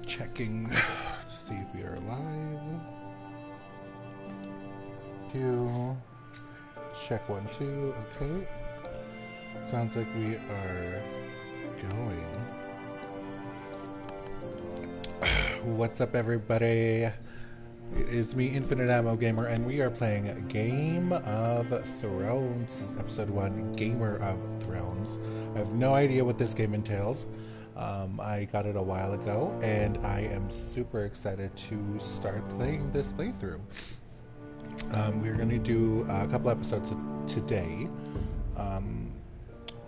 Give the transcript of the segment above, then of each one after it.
Checking to see if we are live. Check 1, 2. Okay. Sounds like we are going. What's up, everybody? It is me, Infinite Ammo Gamer, and we are playing Game of Thrones. This is episode 1, Gamer of Thrones. I have no idea what this game entails. I got it a while ago, and I am super excited to start playing this playthrough. We're going to do a couple episodes today,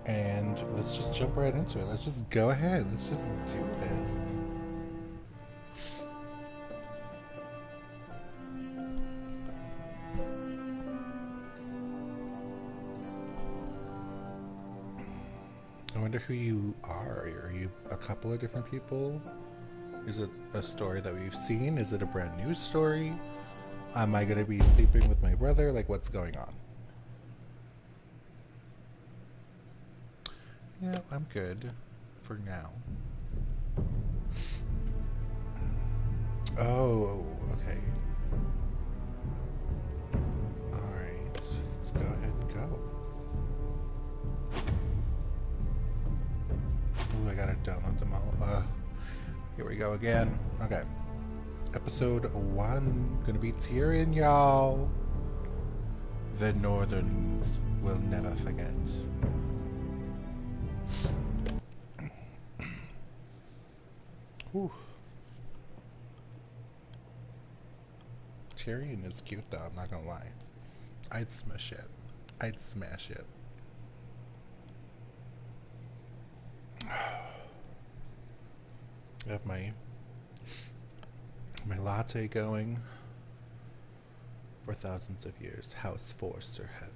and let's just jump right into it. Let's just go ahead. Let's just do this. I wonder who you are. Are you a couple of different people? Is it a story that we've seen? Is it a brand new story? Am I going to be sleeping with my brother? Like, what's going on? Yeah, I'm good for now. Oh, okay. Alright, let's go ahead and go. Ooh, I gotta download them all. Here we go again. Okay. Episode 1. Gonna be Tyrion, y'all. The Northerns will never forget. Whew. Tyrion is cute, though, I'm not gonna lie. I'd smash it. I'd smash it. I have my latte going. For thousands of years, House Forrester have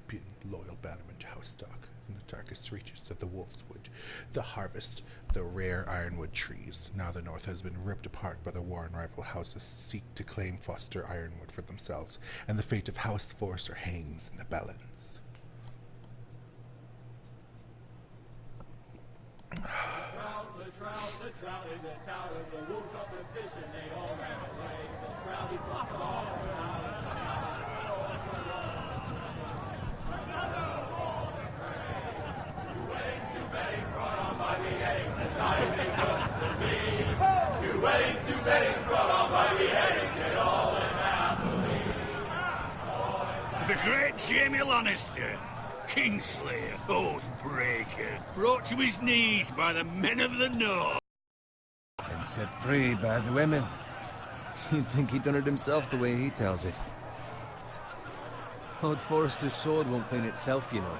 been loyal bannermen to House Stark in the darkest reaches of the Wolfswood, the harvest, the rare ironwood trees. Now the North has been ripped apart by the war and rival houses seek to claim Foster Ironwood for themselves, and the fate of House Forrester hangs in the balance. The trout in the towers, the wolves got the fish and they all ran away. The trout he fluffed off Two weddings, two beddings brought on by the eggs, and nothing comes to me. Two weddings, two beddings brought on by the eggs, and all is happily. The great Jaime Lannister, Kingslayer, Oathbreaker, brought to his knees by the men of the North. And set free by the women. You'd think he'd done it himself the way he tells it. Lord Forrester's sword won't clean itself, you know.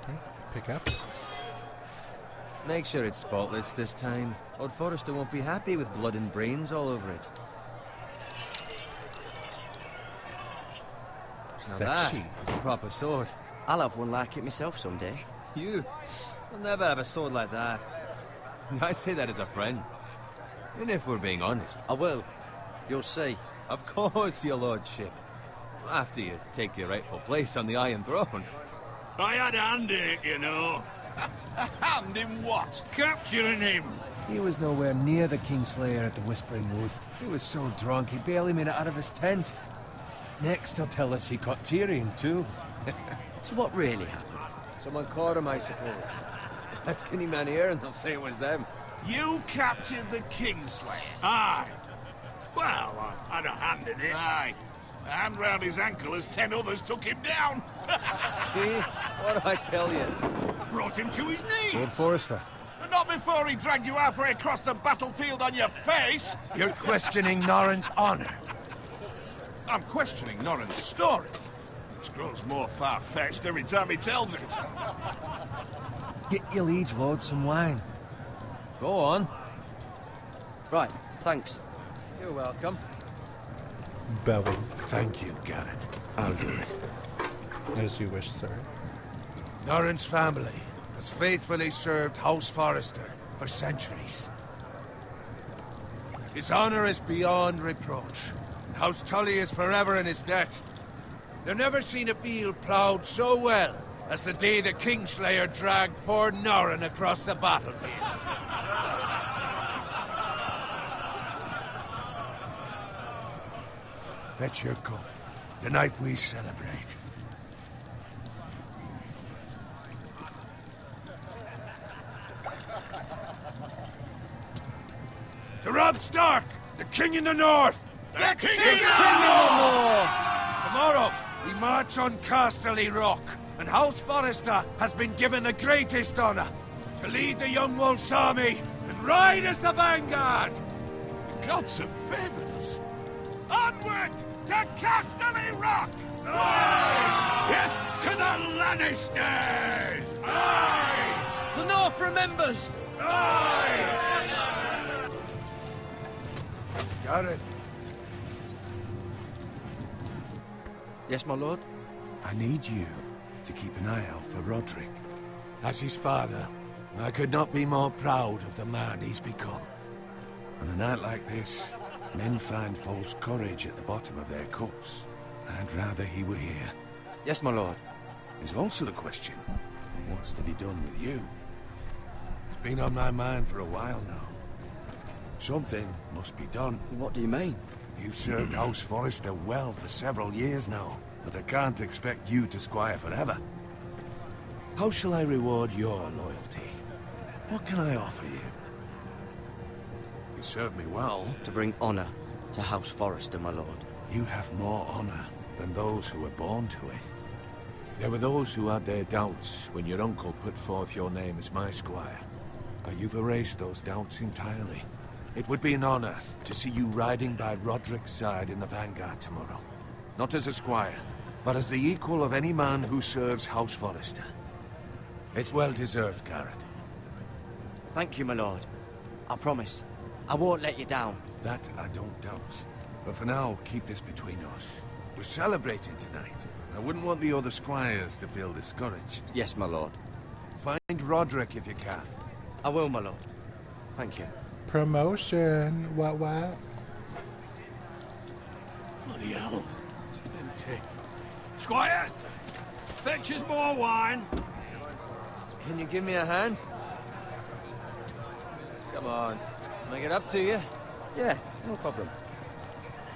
Okay, pick up. Make sure it's spotless this time. Lord Forrester won't be happy with blood and brains all over it. Now that is a proper sword. I'll have one like it myself someday. You? You'll never have a sword like that. I say that as a friend. And if we're being honest. I will. You'll see. Of course, your lordship. After you take your rightful place on the Iron Throne. I had a hand in it, you know. A hand in what? Capturing him. He was nowhere near the Kingslayer at the Whispering Wood. He was so drunk he barely made it out of his tent. Next, he'll tell us he caught Tyrion, too. So what really happened? Someone caught him, I suppose. Let's get him in here and they'll say it was them. You captured the Kingslayer? Aye. Well, I had a hand in it. Aye. A hand round his ankle as 10 others took him down. See? What do I tell you? I brought him to his knees. Lord Forrester. And not before he dragged you halfway across the battlefield on your face. You're questioning Norrin's honor. I'm questioning Norrin's story, which grows more far-fetched every time he tells it. Get your liege lord some wine. Go on. Right, thanks. You're welcome. Bowing. Thank you, Garrett. I'll do it. As you wish, sir. Norrin's family has faithfully served House Forrester for centuries. His honor is beyond reproach. House Tully is forever in his debt. They've never seen a field ploughed so well as the day the Kingslayer dragged poor Norrin across the battlefield. Fetch your cup. Tonight we celebrate. To Robb Stark, the King in the North! The King in in the North! Tomorrow, we march on Casterly Rock, and House Forrester has been given the greatest honor to lead the Young Wolf's army and ride as the vanguard! The gods have favored us. Onward to Casterly Rock! Death to the Lannisters! Aye! The North remembers! Aye! Got it. Yes, my lord? I need you to keep an eye out for Roderick. As his father, I could not be more proud of the man he's become. On a night like this, men find false courage at the bottom of their cups. I'd rather he were here. Yes, my lord. There's also the question of what's to be done with you. It's been on my mind for a while now. Something must be done. What do you mean? You've served House Forrester well for several years now, but I can't expect you to squire forever. How shall I reward your loyalty? What can I offer you? You served me well. To bring honor to House Forrester, my lord. You have more honor than those who were born to it. There were those who had their doubts when your uncle put forth your name as my squire. But you've erased those doubts entirely. It would be an honor to see you riding by Roderick's side in the vanguard tomorrow. Not as a squire, but as the equal of any man who serves House Forrester. It's well deserved, Garrett. Thank you, my lord. I promise. I won't let you down. That I don't doubt. But for now, keep this between us. We're celebrating tonight. I wouldn't want the other squires to feel discouraged. Yes, my lord. Find Roderick if you can. I will, my lord. Thank you. Promotion. What? Bloody hell. Empty. Squire! Fetch us more wine. Can you give me a hand? Come on. Can I get up to you? Yeah, no problem.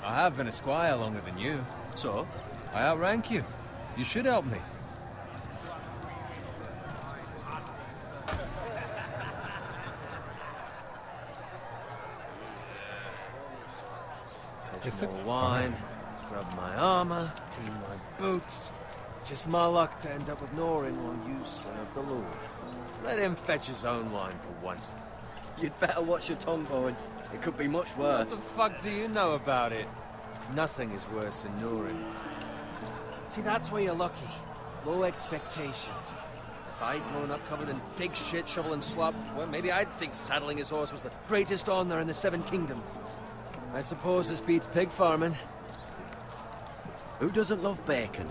I have been a squire longer than you. So? I outrank you. You should help me. Is Fetch it more wine, scrub my armor, clean my boots. Just my luck to end up with Norrin while you serve the Lord. Let him fetch his own wine for once. You'd better watch your tongue, Bowen. It could be much worse. What the fuck do you know about it? Nothing is worse than Norrin. See, that's where you're lucky. Low expectations. If I'd grown up covered in pig shit, shovel and slop, well, maybe I'd think saddling his horse was the greatest honor in the Seven Kingdoms. I suppose this beats pig farming. Who doesn't love bacon?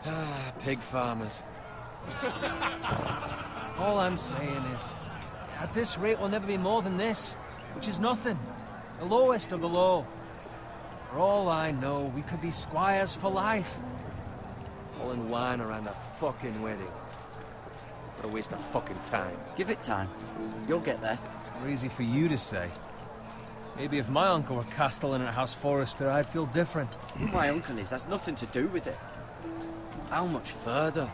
Ah, pig farmers. All I'm saying is, at this rate we'll never be more than this, which is nothing. The lowest of the low. For all I know, we could be squires for life. All in wine around a fucking wedding. What a waste of fucking time. Give it time. You'll get there. More easy for you to say. Maybe if my uncle were castellan at House Forrester, I'd feel different. Who my uncle is, that's nothing to do with it. How much further?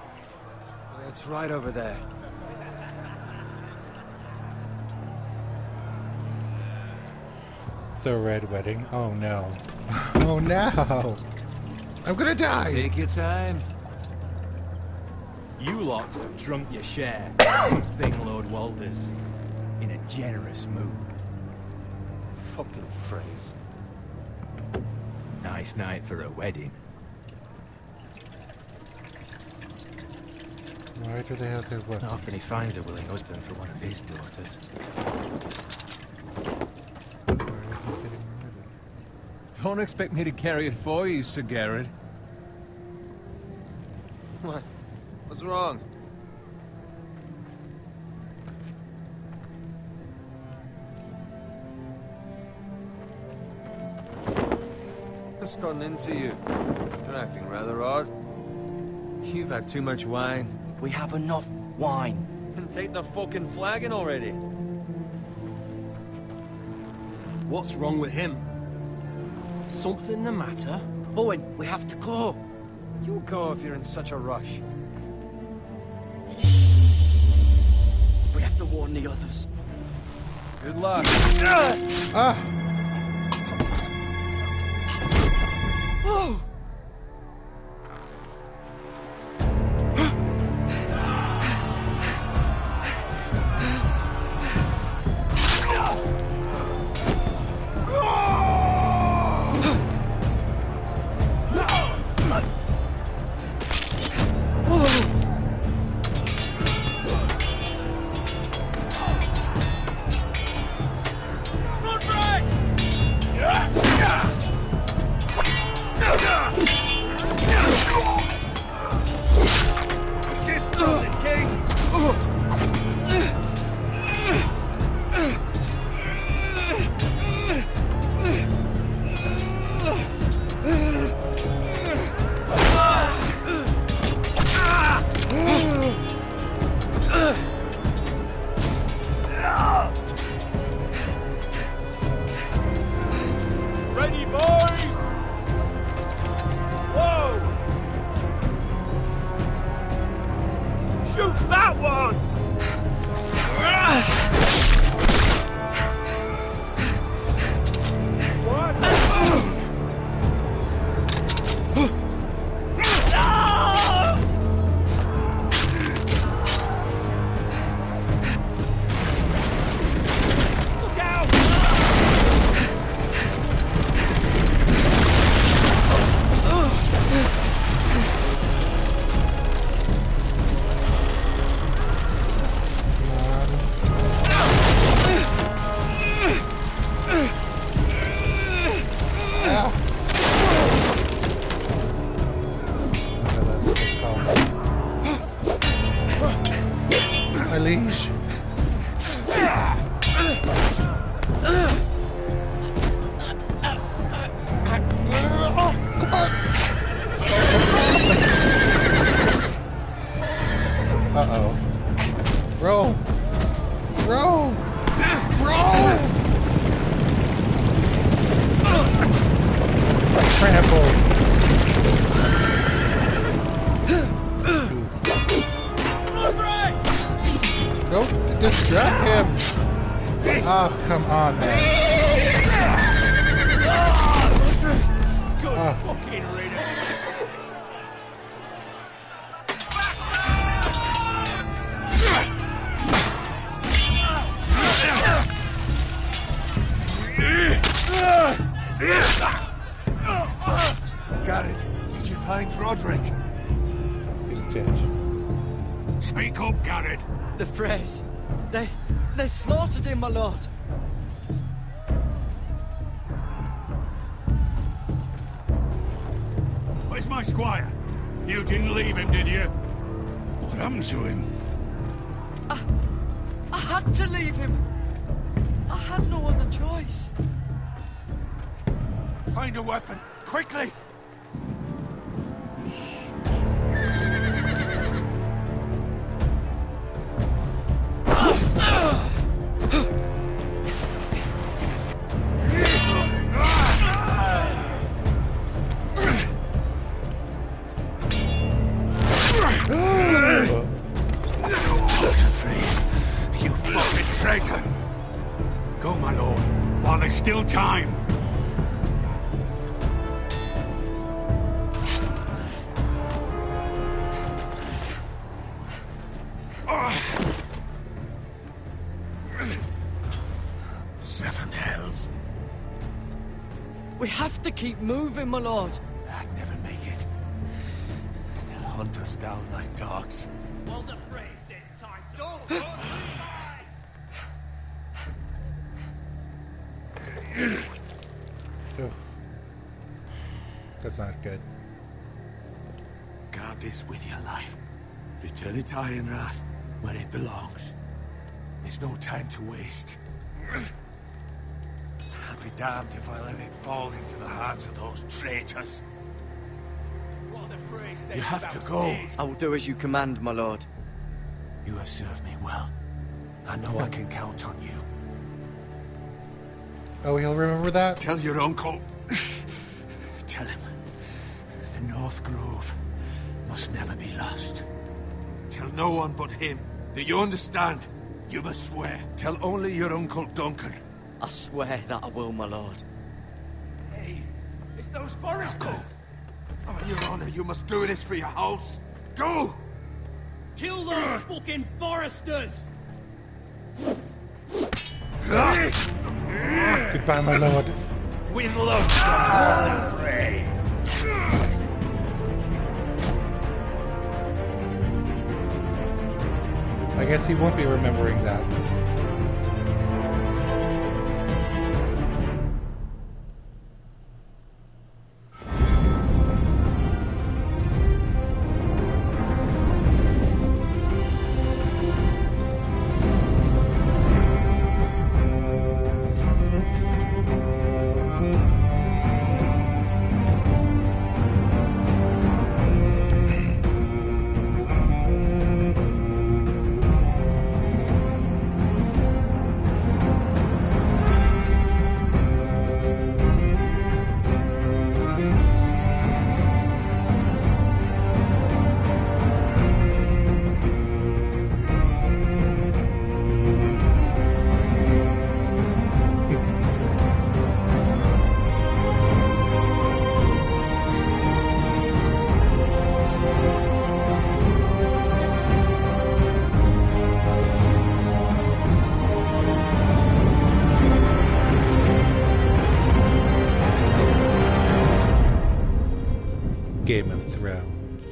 It's right over there. The Red Wedding. Oh no. Oh no! I'm gonna die! Take your time. You lot have drunk your share. Good thing Lord Walder's in a generous mood. Fucking phrase. Nice night for a wedding. Why do they have their Not weapons? often he finds a willing husband for one of his daughters. Why are they getting murdered? Don't expect me to carry it for you, Sir Garrett. What? What's wrong? What's gotten into you? You're acting rather odd. You've had too much wine. We have enough wine. Then take the fucking flagon already. What's wrong with him? Something the matter? Owen, we have to go. You go if you're in such a rush. We have to warn the others. Good luck. Ah! Oh! Ready, boys! Whoa! Shoot that one! What? Look out! My liege. Uh-oh. Roll! Roll! Roll! Trample! Don't distract him! Oh, come on, man. Good fucking riddance. Garrett, did you find Roderick? He's dead. Speak up, Garrett. The Freys. They slaughtered him, my lord. Where's my squire? You didn't leave him, did you? What happened to him? I had to leave him. I had no other choice. Find a weapon, quickly! You fucking traitor! Go, my lord, while there's still time. Seven hells. We have to keep moving, my lord. I'd never make it. They'll hunt us down like dogs. Well, the phrase says time to... Ugh. That's not good. Guard this with your life. Return it to Ironrath, where it belongs. There's no time to waste. I'll be damned if I let it fall into the hands of those traitors. You have to go. I will do as you command, my lord. You have served me well. I know I can count on you. Oh, he'll remember that? Tell your uncle. Tell him. The North Grove must never be lost. Tell no one but him. Do you understand? You must swear. Tell only your Uncle Duncan. I swear that I will, my lord. Hey, it's those foresters! Oh, Your Honor, you must do this for your house. Go! Kill those fucking foresters! Goodbye, my lord. With love from all the fray! I guess he won't be remembering that. Game of Thrones.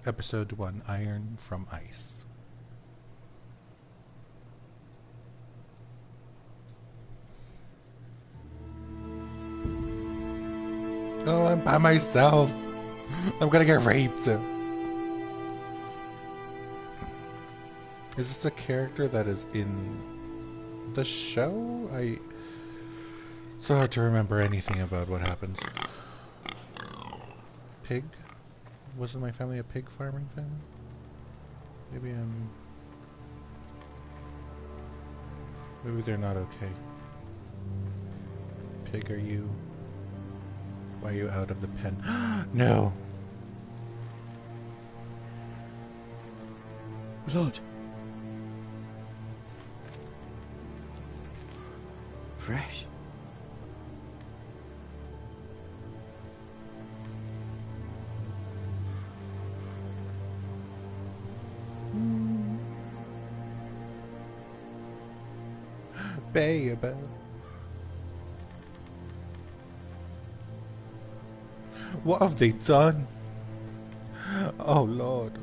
Episode 1, Iron from Ice. Oh, I'm by myself. I'm gonna get raped. Is this a character that is in the show? It's so hard to remember anything about what happens. Pig? Wasn't my family a pig farming family? Maybe they're not okay. Pig, why are you out of the pen? No! Lord. Fresh. Babe. What have they done? Oh Lord.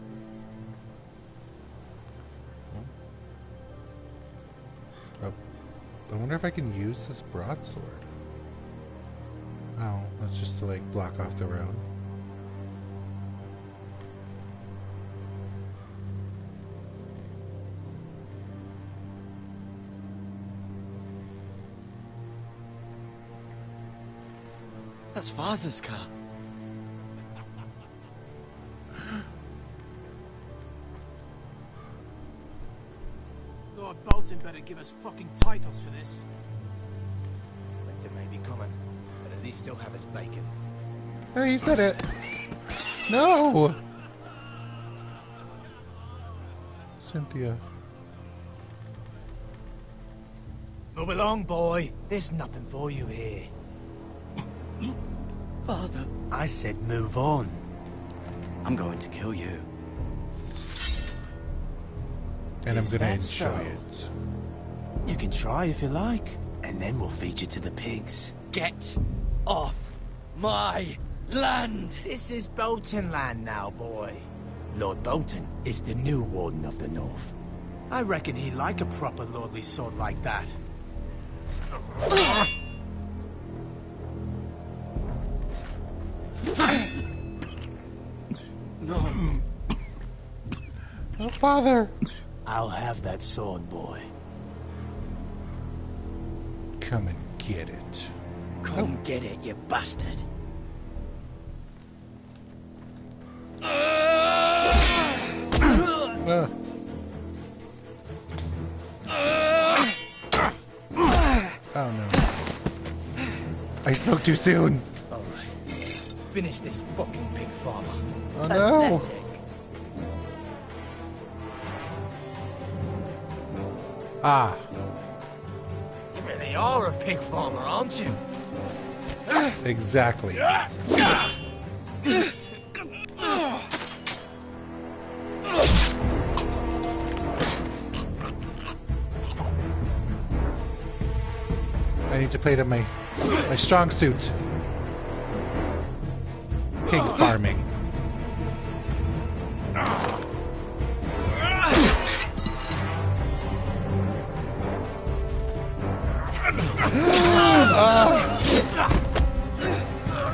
I wonder if I can use this broadsword. Oh, that's just to like block off the road. That's Father's car. Lord Bolton better give us fucking titles for this. Winter may be coming, but at least still have his bacon. Hey, he said it. No! Cynthia. Move along, boy. There's nothing for you here. Father. I said move on. I'm going to kill you. And I'm Is gonna that enjoy so? it. You can try if you like, and then we'll feed you to the pigs. Get off my land! This is Bolton land now, boy. Lord Bolton is the new Warden of the North. I reckon he'd like a proper lordly sword like that. No. Oh, Father! I'll have that sword, boy. Come and get it. Come get it, you bastard. Oh no. I spoke too soon. Alright. Finish this fucking pig farmer. Oh no. Pathetic. Ah. You really are a pig farmer, aren't you? Exactly. I need to play to my strong suit. Pig farming.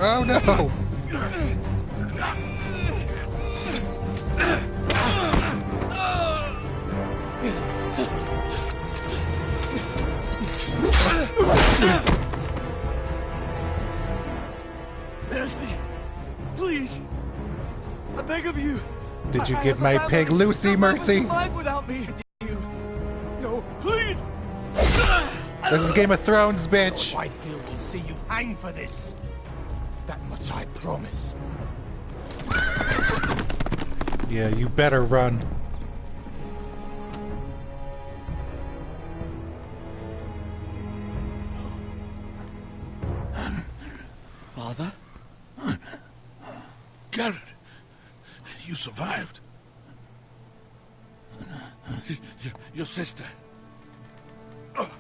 Oh no! Mercy, please, I beg of you. Did you I give have a my family. pig Lucy No man mercy? would survive without me. You. No, please. This is Game of Thrones, bitch. Whitehill will see you hang for this. That much I promise. Yeah, you better run. Father? Garrett, you survived. Your sister. Oh,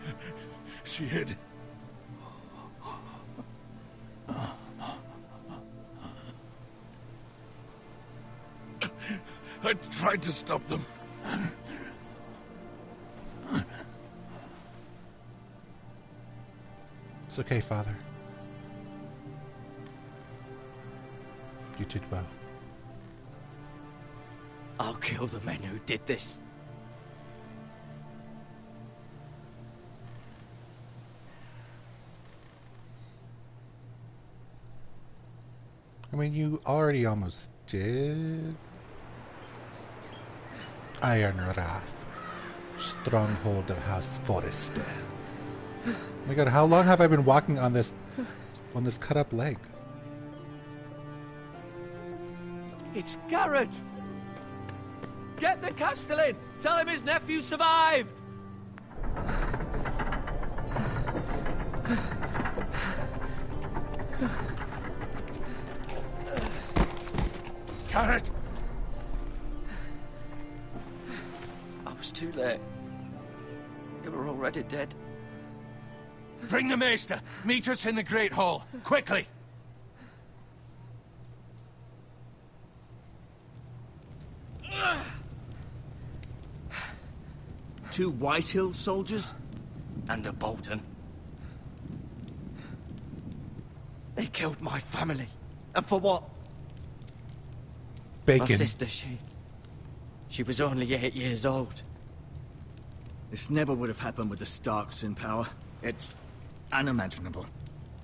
she hid. I tried to stop them. It's okay, Father. You did well. I'll kill the men who did this. I mean, you already almost did. Iron Wrath. Stronghold of House Forrester. Oh my god, how long have I been walking on this cut up leg? It's Garrett! Get the Castellan! Tell him his nephew survived! Garrett! I was too late. They were already dead. Bring the Maester! Meet us in the Great Hall! Quickly! Two Whitehill soldiers? And a Bolton. They killed my family. And for what? My Bacon. sister, she was only 8 years old. This never would have happened with the Starks in power. It's unimaginable.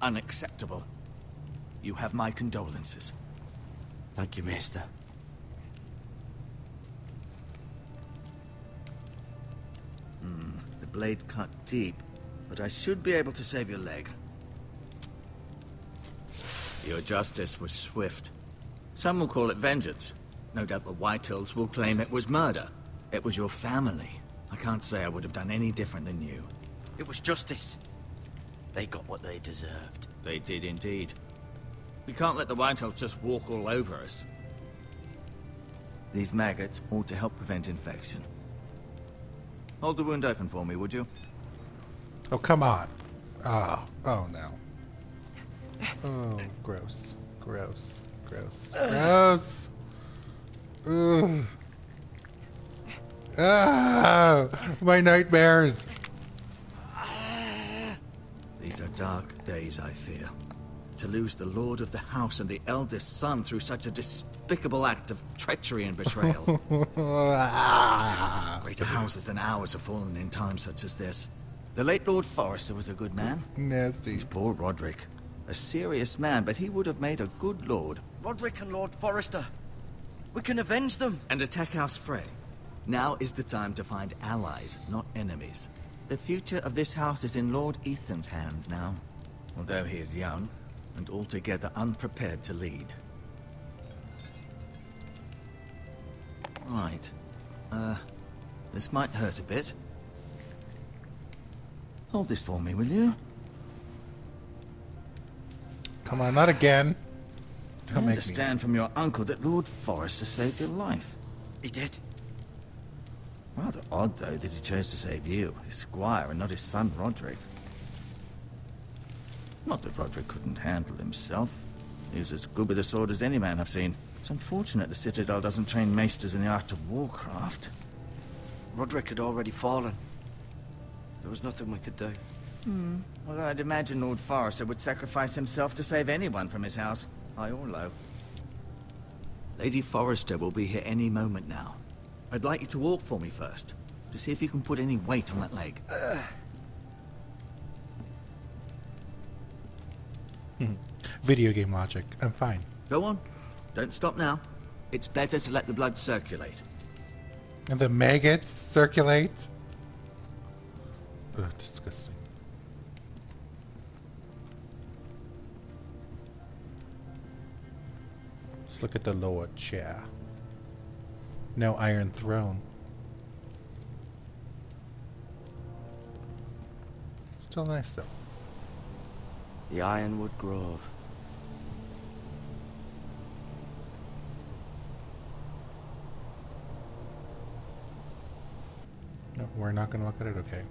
Unacceptable. You have my condolences. Thank you, Maester. The blade cut deep, but I should be able to save your leg. Your justice was swift. Some will call it vengeance. No doubt the Whitehills will claim it was murder. It was your family. I can't say I would have done any different than you. It was justice. They got what they deserved. They did indeed. We can't let the Whitehills just walk all over us. These maggots ought to help prevent infection. Hold the wound open for me, would you? Oh, come on. Oh no. Oh, gross. Gross. Gross. Gross. Ugh. Ah, my nightmares. These are dark days, I fear. To lose the lord of the house and the eldest son through such a despicable act of treachery and betrayal. Ah. Greater houses than ours have fallen in times such as this. The late Lord Forrester was a good man. Nasty. He's poor Roderick. A serious man, but he would have made a good lord. Roderick and Lord Forrester. We can avenge them. And attack House Frey. Now is the time to find allies, not enemies. The future of this house is in Lord Ethan's hands now. Although he is young, and altogether unprepared to lead. Right. This might hurt a bit. Hold this for me, will you? Come on, not again. I Don't make me. understand from your uncle that Lord Forrester saved your life. He did. Rather odd, though, that he chose to save you, his squire, and not his son Roderick. Not that Roderick couldn't handle himself. He was as good with a sword as any man I've seen. It's unfortunate the Citadel doesn't train maesters in the art of warcraft. Roderick had already fallen. There was nothing we could do. Although I'd imagine Lord Forrester would sacrifice himself to save anyone from his house, high or low. Lady Forrester will be here any moment now. I'd like you to walk for me first, to see if you can put any weight on that leg. Video game logic. I'm fine. Go on. Don't stop now. It's better to let the blood circulate. And the maggots circulate. Ugh, disgusting. Let's look at the lower chair. No iron throne. Still nice though. The Ironwood Grove. No, we're not going to look at it. Okay.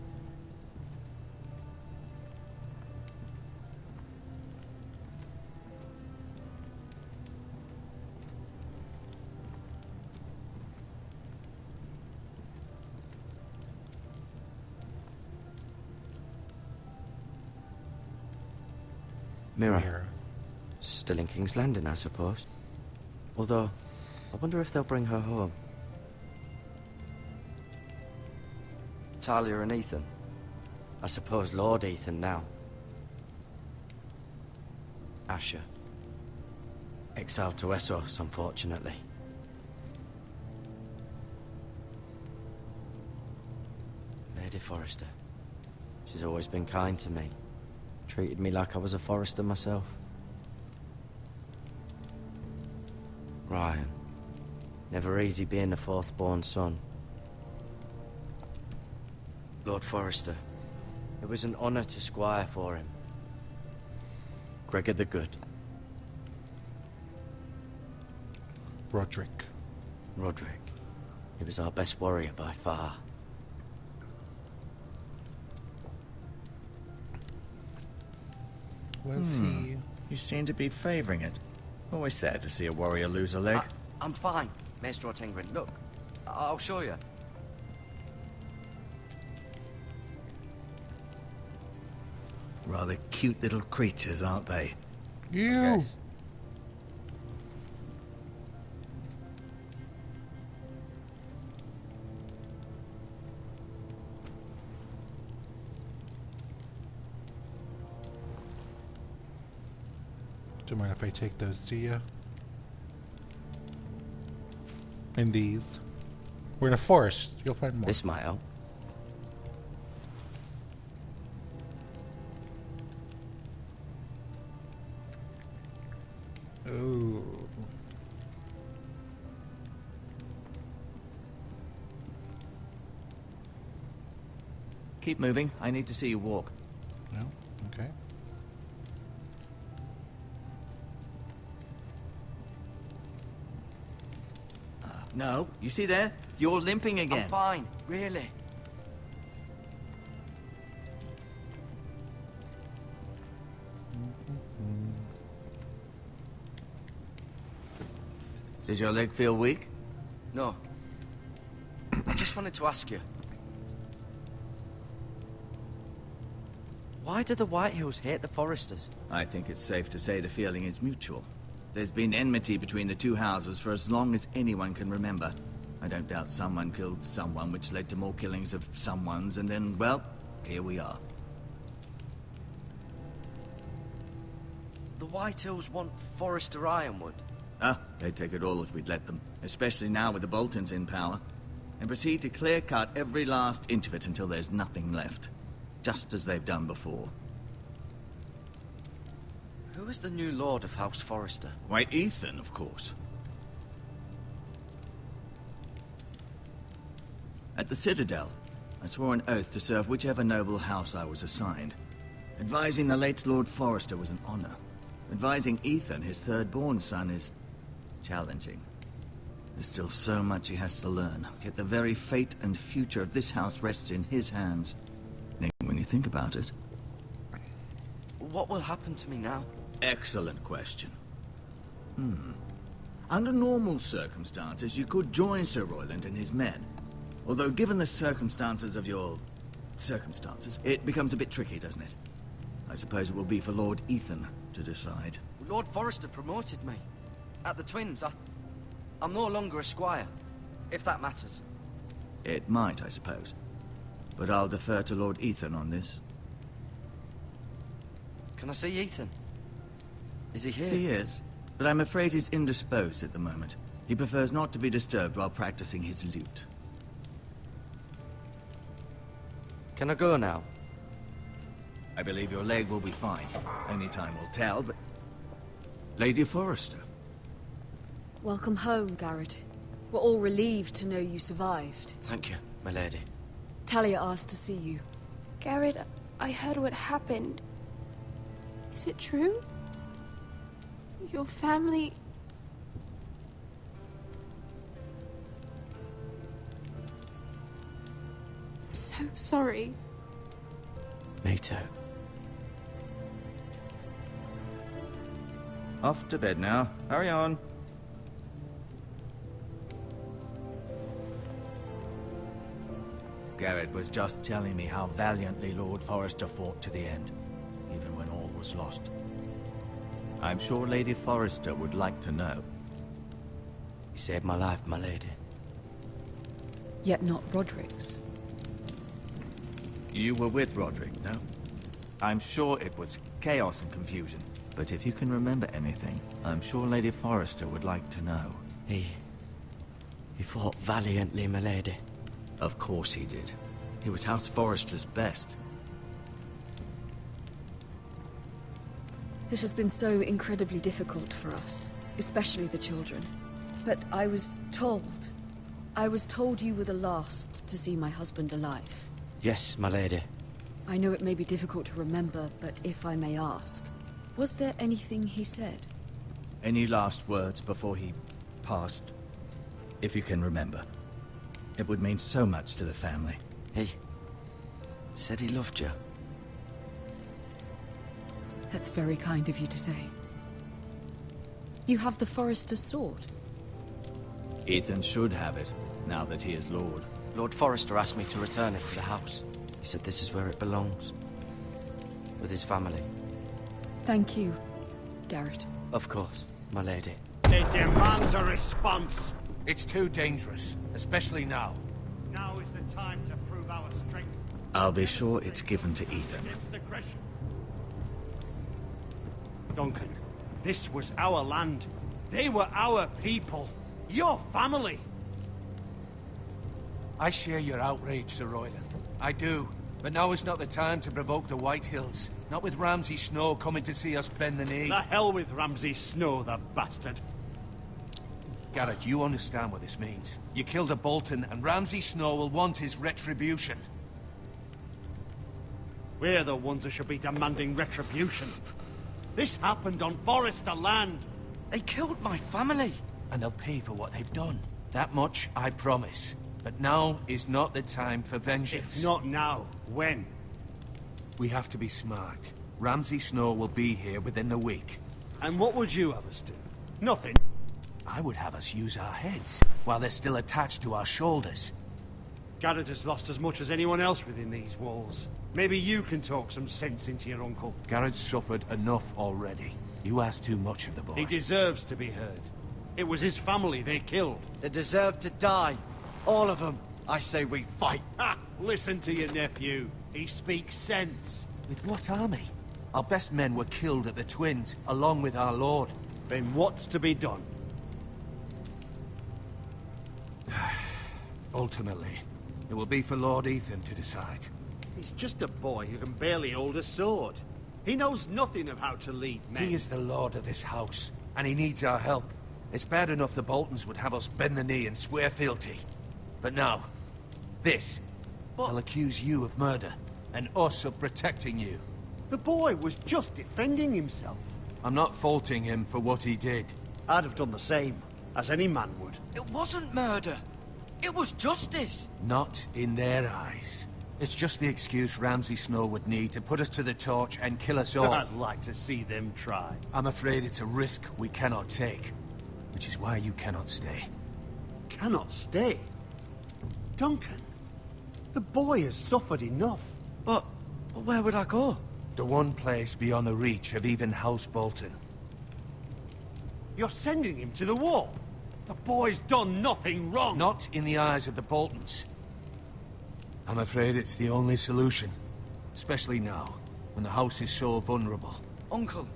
Mirror. Still in King's Landing, I suppose. Although, I wonder if they'll bring her home. Talia and Ethan. I suppose Lord Ethan now. Asher. Exiled to Essos, unfortunately. Lady Forrester. She's always been kind to me. Treated me like I was a Forrester myself. Ryan. Never easy being the fourth-born son. Lord Forrester. It was an honor to squire for him. Gregor the Good. Roderick. Roderick. He was our best warrior by far. Was he? You seem to be favoring it. Always sad to see a warrior lose a leg. I'm fine, Maestro Tengrin. Look, I'll show you. Rather cute little creatures, aren't they? You. Yes. Do you mind if I take those to you? And these. We're in a forest. You'll find more. This might help. Ooh. Keep moving. I need to see you walk. No? Okay. No, you see there? You're limping again. I'm fine, really. Does your leg feel weak? No. I just wanted to ask you. Why do the Whitehills hate the Forresters? I think it's safe to say the feeling is mutual. There's been enmity between the two houses for as long as anyone can remember. I don't doubt someone killed someone, which led to more killings of someones, and then, well, here we are. The White Hills want Forrester Ironwood. Ah, they'd take it all if we'd let them, especially now with the Boltons in power, and proceed to clear-cut every last inch of it until there's nothing left, just as they've done before. Who is the new Lord of House Forrester? Why, Ethan, of course. At the Citadel, I swore an oath to serve whichever noble house I was assigned. Advising the late Lord Forrester was an honor. Advising Ethan, his third-born son, is challenging. There's still so much he has to learn, yet the very fate and future of this house rests in his hands. When you think about it. What will happen to me now? Excellent question. Under normal circumstances, you could join Sir Royland and his men. Although given the circumstances of your... circumstances, it becomes a bit tricky, doesn't it? I suppose it will be for Lord Ethan to decide. Lord Forrester promoted me. At the Twins, I'm no longer a squire, if that matters. It might, I suppose. But I'll defer to Lord Ethan on this. Can I see Ethan? Is he here? He is, but I'm afraid he's indisposed at the moment. He prefers not to be disturbed while practicing his lute. Can I go now? I believe your leg will be fine. Only time will tell, but... Lady Forrester. Welcome home, Garrett. We're all relieved to know you survived. Thank you, my lady. Talia asked to see you. Garrett, I heard what happened. Is it true? Your family... I'm so sorry. Me too. Off to bed now. Hurry on. Garrett was just telling me how valiantly Lord Forrester fought to the end, even when all was lost. I'm sure Lady Forrester would like to know. You saved my life, my lady. Yet not Roderick's. You were with Roderick, no? I'm sure it was chaos and confusion. But if you can remember anything, I'm sure Lady Forrester would like to know. He fought valiantly, my lady. Of course he did. He was House Forrester's best. This has been so incredibly difficult for us, especially the children. But I was told you were the last to see my husband alive. Yes, my lady. I know it may be difficult to remember, but if I may ask, was there anything he said? Any last words before he passed? If you can remember. It would mean so much to the family. He said he loved you. That's very kind of you to say. You have the Forrester's sword. Ethan should have it, now that he is Lord. Lord Forrester asked me to return it to the house. He said this is where it belongs. With his family. Thank you, Garrett. Of course, my lady. It demands a response. It's too dangerous, especially now. Now is the time to prove our strength. I'll be sure it's given to Ethan. Against aggression. Duncan, this was our land. They were our people. Your family. I share your outrage, Sir Royland. I do. But now is not the time to provoke the White Hills. Not with Ramsay Snow coming to see us bend the knee. The hell with Ramsay Snow, the bastard. Garrett, you understand what this means. You killed a Bolton, and Ramsay Snow will want his retribution. We're the ones that should be demanding retribution. This happened on Forrester land. They killed my family. And they'll pay for what they've done. That much I promise. But now is not the time for vengeance. If not now, when? We have to be smart. Ramsay Snow will be here within the week. And what would you have us do? Nothing. I would have us use our heads, while they're still attached to our shoulders. Garrett has lost as much as anyone else within these walls. Maybe you can talk some sense into your uncle. Garrett's suffered enough already. You ask too much of the boy. He deserves to be heard. It was his family they killed. They deserve to die. All of them. I say we fight. Ha! Listen to your nephew. He speaks sense. With what army? Our best men were killed at the Twins, along with our lord. Then what's to be done? Ultimately, it will be for Lord Ethan to decide. He's just a boy who can barely hold a sword. He knows nothing of how to lead men. He is the lord of this house, and he needs our help. It's bad enough the Boltons would have us bend the knee and swear fealty. But now, this. They'll accuse you of murder, and us of protecting you. The boy was just defending himself. I'm not faulting him for what he did. I'd have done the same, as any man would. It wasn't murder. It was justice. Not in their eyes. It's just the excuse Ramsay Snow would need to put us to the torch and kill us all. I'd like to see them try. I'm afraid it's a risk we cannot take, which is why you cannot stay. Cannot stay? Duncan, the boy has suffered enough. But where would I go? The one place beyond the reach of even House Bolton. You're sending him to the war. The boy's done nothing wrong. Not in the eyes of the Boltons. I'm afraid it's the only solution. Especially now, when the house is so vulnerable. Uncle,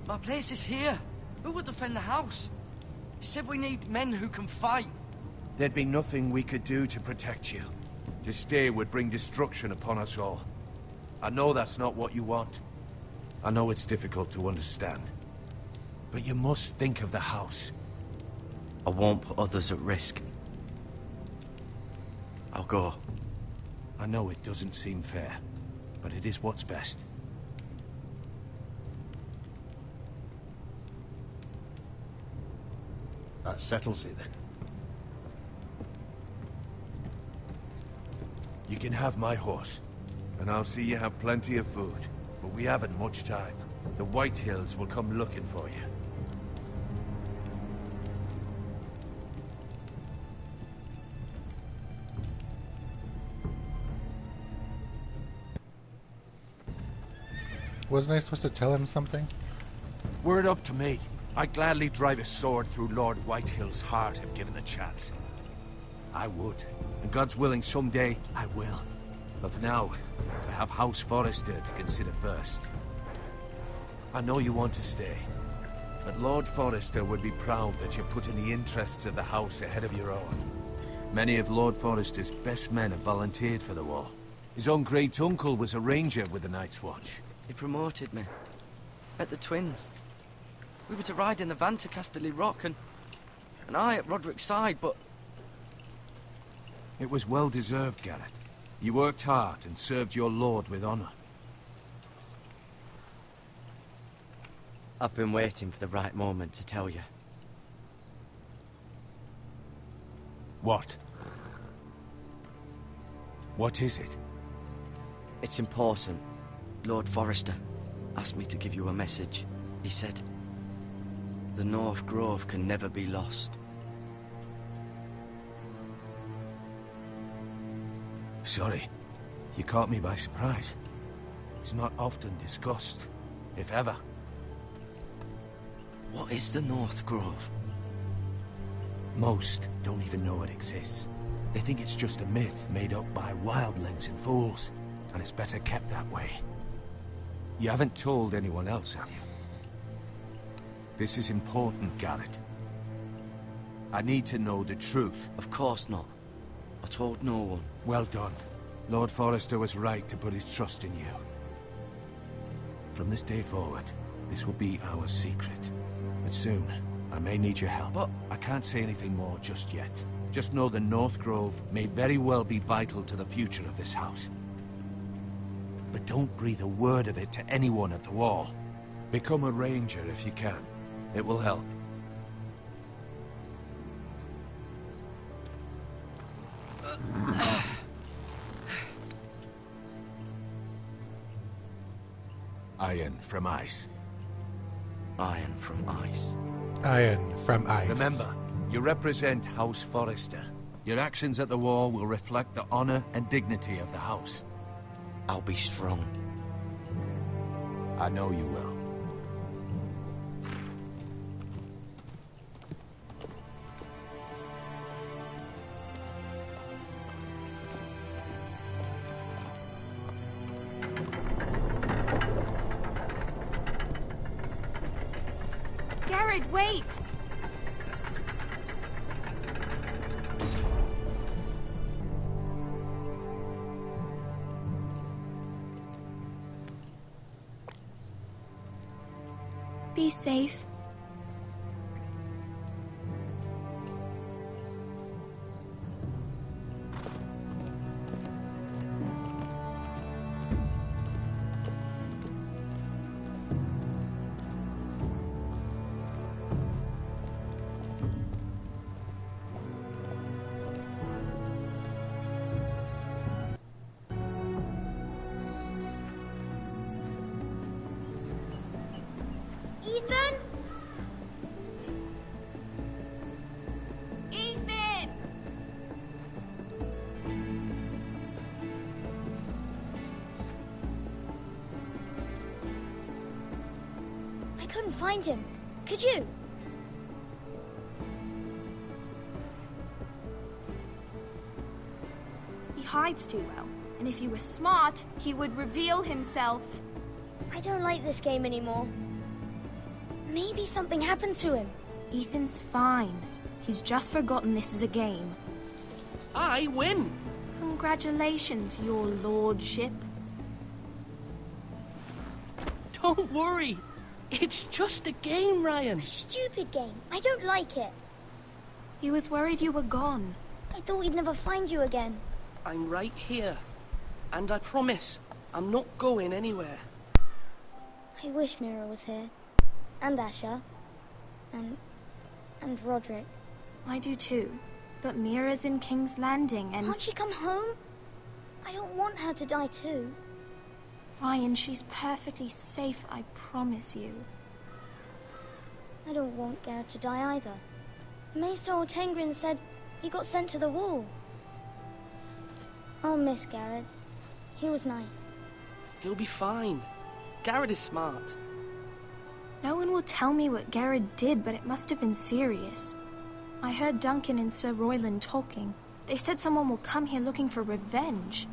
my place is here. Who would defend the house? You said we need men who can fight. There'd be nothing we could do to protect you. To stay would bring destruction upon us all. I know that's not what you want. I know it's difficult to understand. But you must think of the house. I won't put others at risk. I'll go. I know it doesn't seem fair, but it is what's best. That settles it then. You can have my horse, and I'll see you have plenty of food. But we haven't much time. The White Hills will come looking for you. Wasn't I supposed to tell him something? Were it up to me, I'd gladly drive a sword through Lord Whitehill's heart if given the chance. I would. And God's willing, someday I will. But for now, I have House Forrester to consider first. I know you want to stay, but Lord Forrester would be proud that you're putting the interests of the house ahead of your own. Many of Lord Forrester's best men have volunteered for the war. His own great-uncle was a ranger with the Night's Watch. He promoted me. At the Twins. We were to ride in the van to Casterly Rock, and I at Roderick's side, but... It was well-deserved, Garrett. You worked hard and served your lord with honor. I've been waiting for the right moment to tell you. What? What is it? It's important. Lord Forrester asked me to give you a message. He said, the North Grove can never be lost. Sorry. You caught me by surprise. It's not often discussed, if ever. What is the North Grove? Most don't even know it exists. They think it's just a myth made up by wildlings and fools, and it's better kept that way. You haven't told anyone else, have you? This is important, Garrett. I need to know the truth. Of course not. I told no one. Well done. Lord Forrester was right to put his trust in you. From this day forward, this will be our secret. But soon, I may need your help. But I can't say anything more just yet. Just know the North Grove may very well be vital to the future of this house. But don't breathe a word of it to anyone at the wall. Become a ranger if you can. It will help. Iron from ice. Iron from ice. Iron from ice. Remember, you represent House Forrester. Your actions at the war will reflect the honor and dignity of the house. I'll be strong. I know you will. Garrett, wait! Be safe. Ethan? Ethan! I couldn't find him. Could you? He hides too well, and if he were smart, he would reveal himself. I don't like this game anymore. Maybe something happened to him. Ethan's fine. He's just forgotten this is a game. I win! Congratulations, your lordship. Don't worry. It's just a game, Ryan. A stupid game. I don't like it. He was worried you were gone. I thought we'd never find you again. I'm right here. And I promise, I'm not going anywhere. I wish Mira was here. And Asher. And Roderick. I do too. But Mira's in King's Landing and... Can't she come home? I don't want her to die too. Ryan, she's perfectly safe, I promise you. I don't want Garrett to die either. Maester Ortengrin said he got sent to the wall. I'll miss Garrett. He was nice. He'll be fine. Garrett is smart. No one will tell me what Garrett did, but it must have been serious. I heard Duncan and Sir Royland talking. They said someone will come here looking for revenge.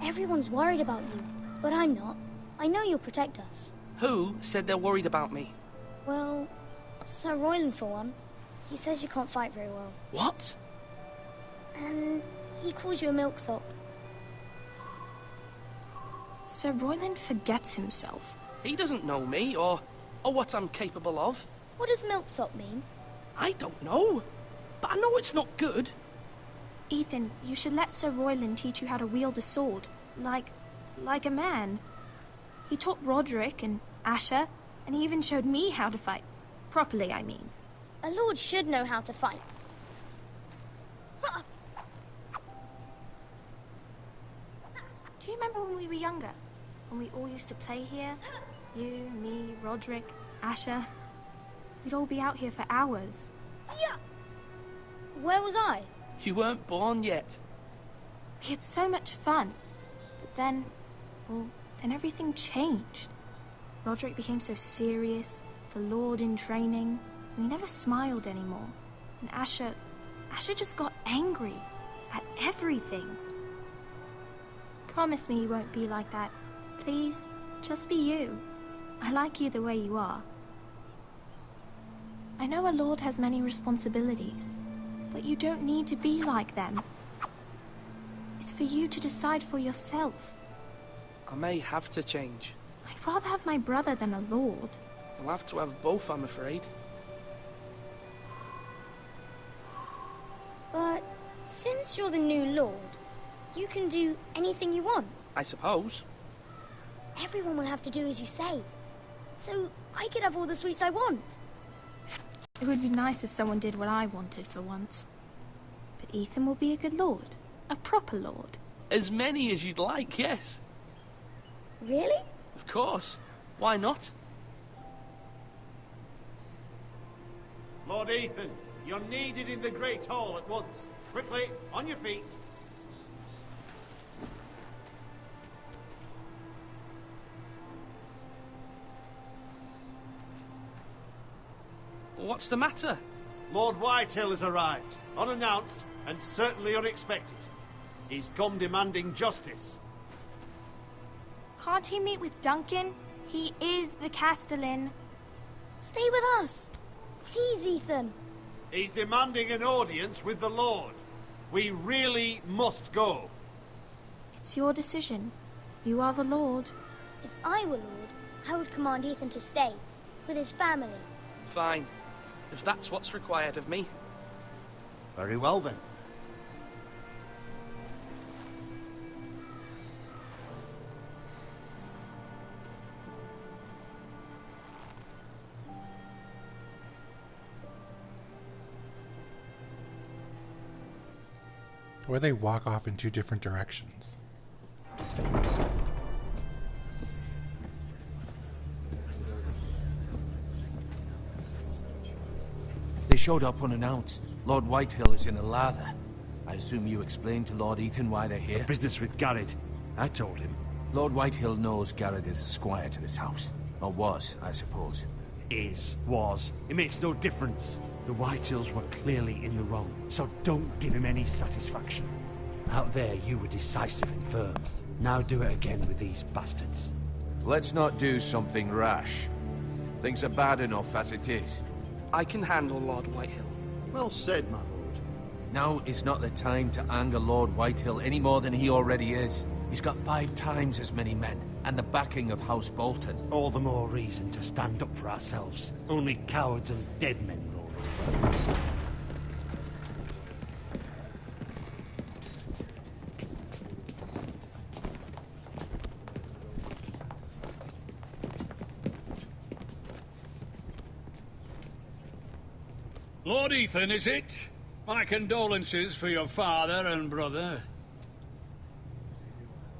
Everyone's worried about you, but I'm not. I know you'll protect us. Who said they're worried about me? Well, Sir Royland for one. He says you can't fight very well. What? And he calls you a milksop. Sir Royland forgets himself. He doesn't know me, or what I'm capable of. What does milksop mean? I don't know, but I know it's not good. Ethan, you should let Sir Royland teach you how to wield a sword. Like a man. He taught Roderick and Asher, and he even showed me how to fight. Properly, I mean. A lord should know how to fight. Do you remember when we were younger? When we all used to play here? You, me, Roderick, Asher. We'd all be out here for hours. Yeah. Where was I? You weren't born yet. We had so much fun. But then, then everything changed. Roderick became so serious, the Lord in training, and he never smiled anymore. And Asher just got angry at everything. Promise me you won't be like that. Please, just be you. I like you the way you are. I know a lord has many responsibilities, but you don't need to be like them. It's for you to decide for yourself. I may have to change. I'd rather have my brother than a lord. I'll have to have both, I'm afraid. But since you're the new lord, you can do anything you want. I suppose. Everyone will have to do as you say. So I could have all the sweets I want. It would be nice if someone did what I wanted for once. But Ethan will be a good lord. A proper lord. As many as you'd like, yes. Really? Of course. Why not? Lord Ethan, you're needed in the Great Hall at once. Quickly, on your feet. What's the matter? Lord Whitehill has arrived, unannounced and certainly unexpected. He's come demanding justice. Can't he meet with Duncan? He is the Castellan. Stay with us. Please, Ethan. He's demanding an audience with the Lord. We really must go. It's your decision. You are the Lord. If I were Lord, I would command Ethan to stay, with his family. Fine. If that's what's required of me. Very well, then. Or they walk off in two different directions. They showed up unannounced. Lord Whitehill is in a lather. I assume you explained to Lord Ethan why they're here? Business with Garrett. I told him. Lord Whitehill knows Garrett is a squire to this house. Or was, I suppose. Was. It makes no difference. The Whitehills were clearly in the wrong, so don't give him any satisfaction. Out there, you were decisive and firm. Now do it again with these bastards. Let's not do something rash. Things are bad enough as it is. I can handle Lord Whitehill. Well said, my lord. Now is not the time to anger Lord Whitehill any more than he already is. He's got 5 times as many men, and the backing of House Bolton. All the more reason to stand up for ourselves. Only cowards and dead men roll over. Lord Ethan, is it? My condolences for your father and brother.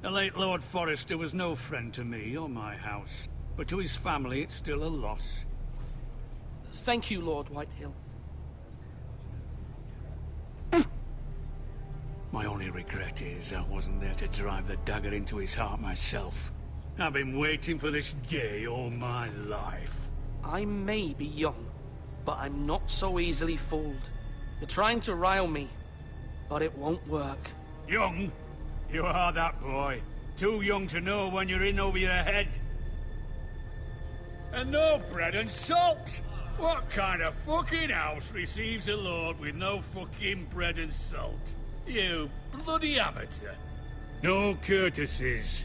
The late Lord Forrester was no friend to me or my house, but to his family it's still a loss. Thank you, Lord Whitehill. My only regret is I wasn't there to drive the dagger into his heart myself. I've been waiting for this day all my life. I may be young, but I'm not so easily fooled. You're trying to rile me, but it won't work. Young? You are that boy. Too young to know when you're in over your head. And no bread and salt! What kind of fucking house receives a lord with no fucking bread and salt? You bloody amateur. No courtesies.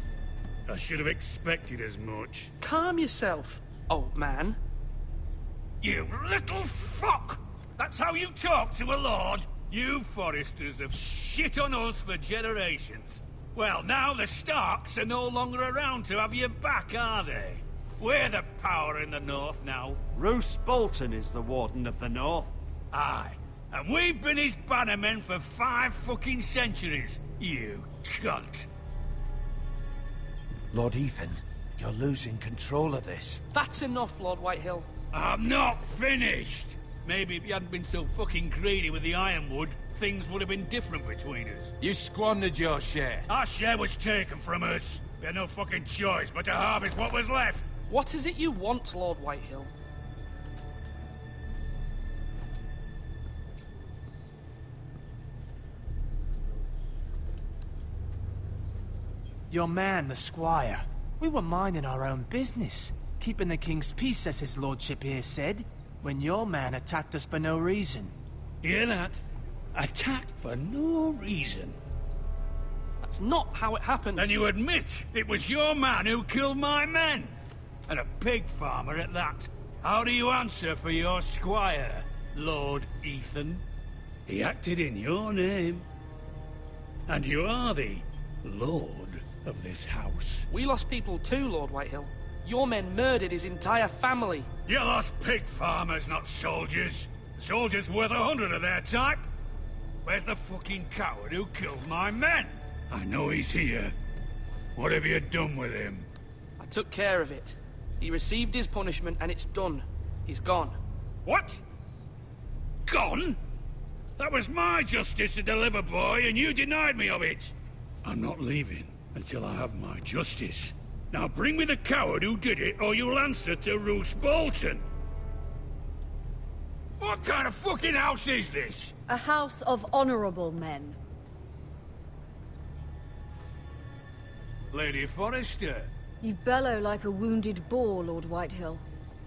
I should have expected as much. Calm yourself, old man. You little fuck! That's how you talk to a lord? You Forresters have shit on us for generations. Well, now the Starks are no longer around to have your back, are they? We're the power in the north now. Roose Bolton is the Warden of the North. Aye. And we've been his bannermen for 5 fucking centuries, you cunt. Lord Ethan, you're losing control of this. That's enough, Lord Whitehill. I'm not finished. Maybe if you hadn't been so fucking greedy with the ironwood, things would have been different between us. You squandered your share. Our share was taken from us. We had no fucking choice but to harvest what was left. What is it you want, Lord Whitehill? Your man, the squire. We were minding our own business, keeping the king's peace, as his lordship here said, when your man attacked us for no reason. Hear that? Attacked for no reason. That's not how it happened. Then you admit it was your man who killed my men. And a pig farmer at that. How do you answer for your squire, Lord Ethan? He acted in your name. And you are the lord of this house. We lost people too, Lord Whitehill. Your men murdered his entire family. You lost pig farmers, not soldiers. The soldiers worth 100 of their type. Where's the fucking coward who killed my men? I know he's here. What have you done with him? I took care of it. He received his punishment and it's done. He's gone. What? Gone? That was my justice to deliver, boy, and you denied me of it. I'm not leaving until I have my justice. Now bring me the coward who did it, or you'll answer to Roose Bolton. What kind of fucking house is this? A house of honorable men. Lady Forrester. You bellow like a wounded boar, Lord Whitehill.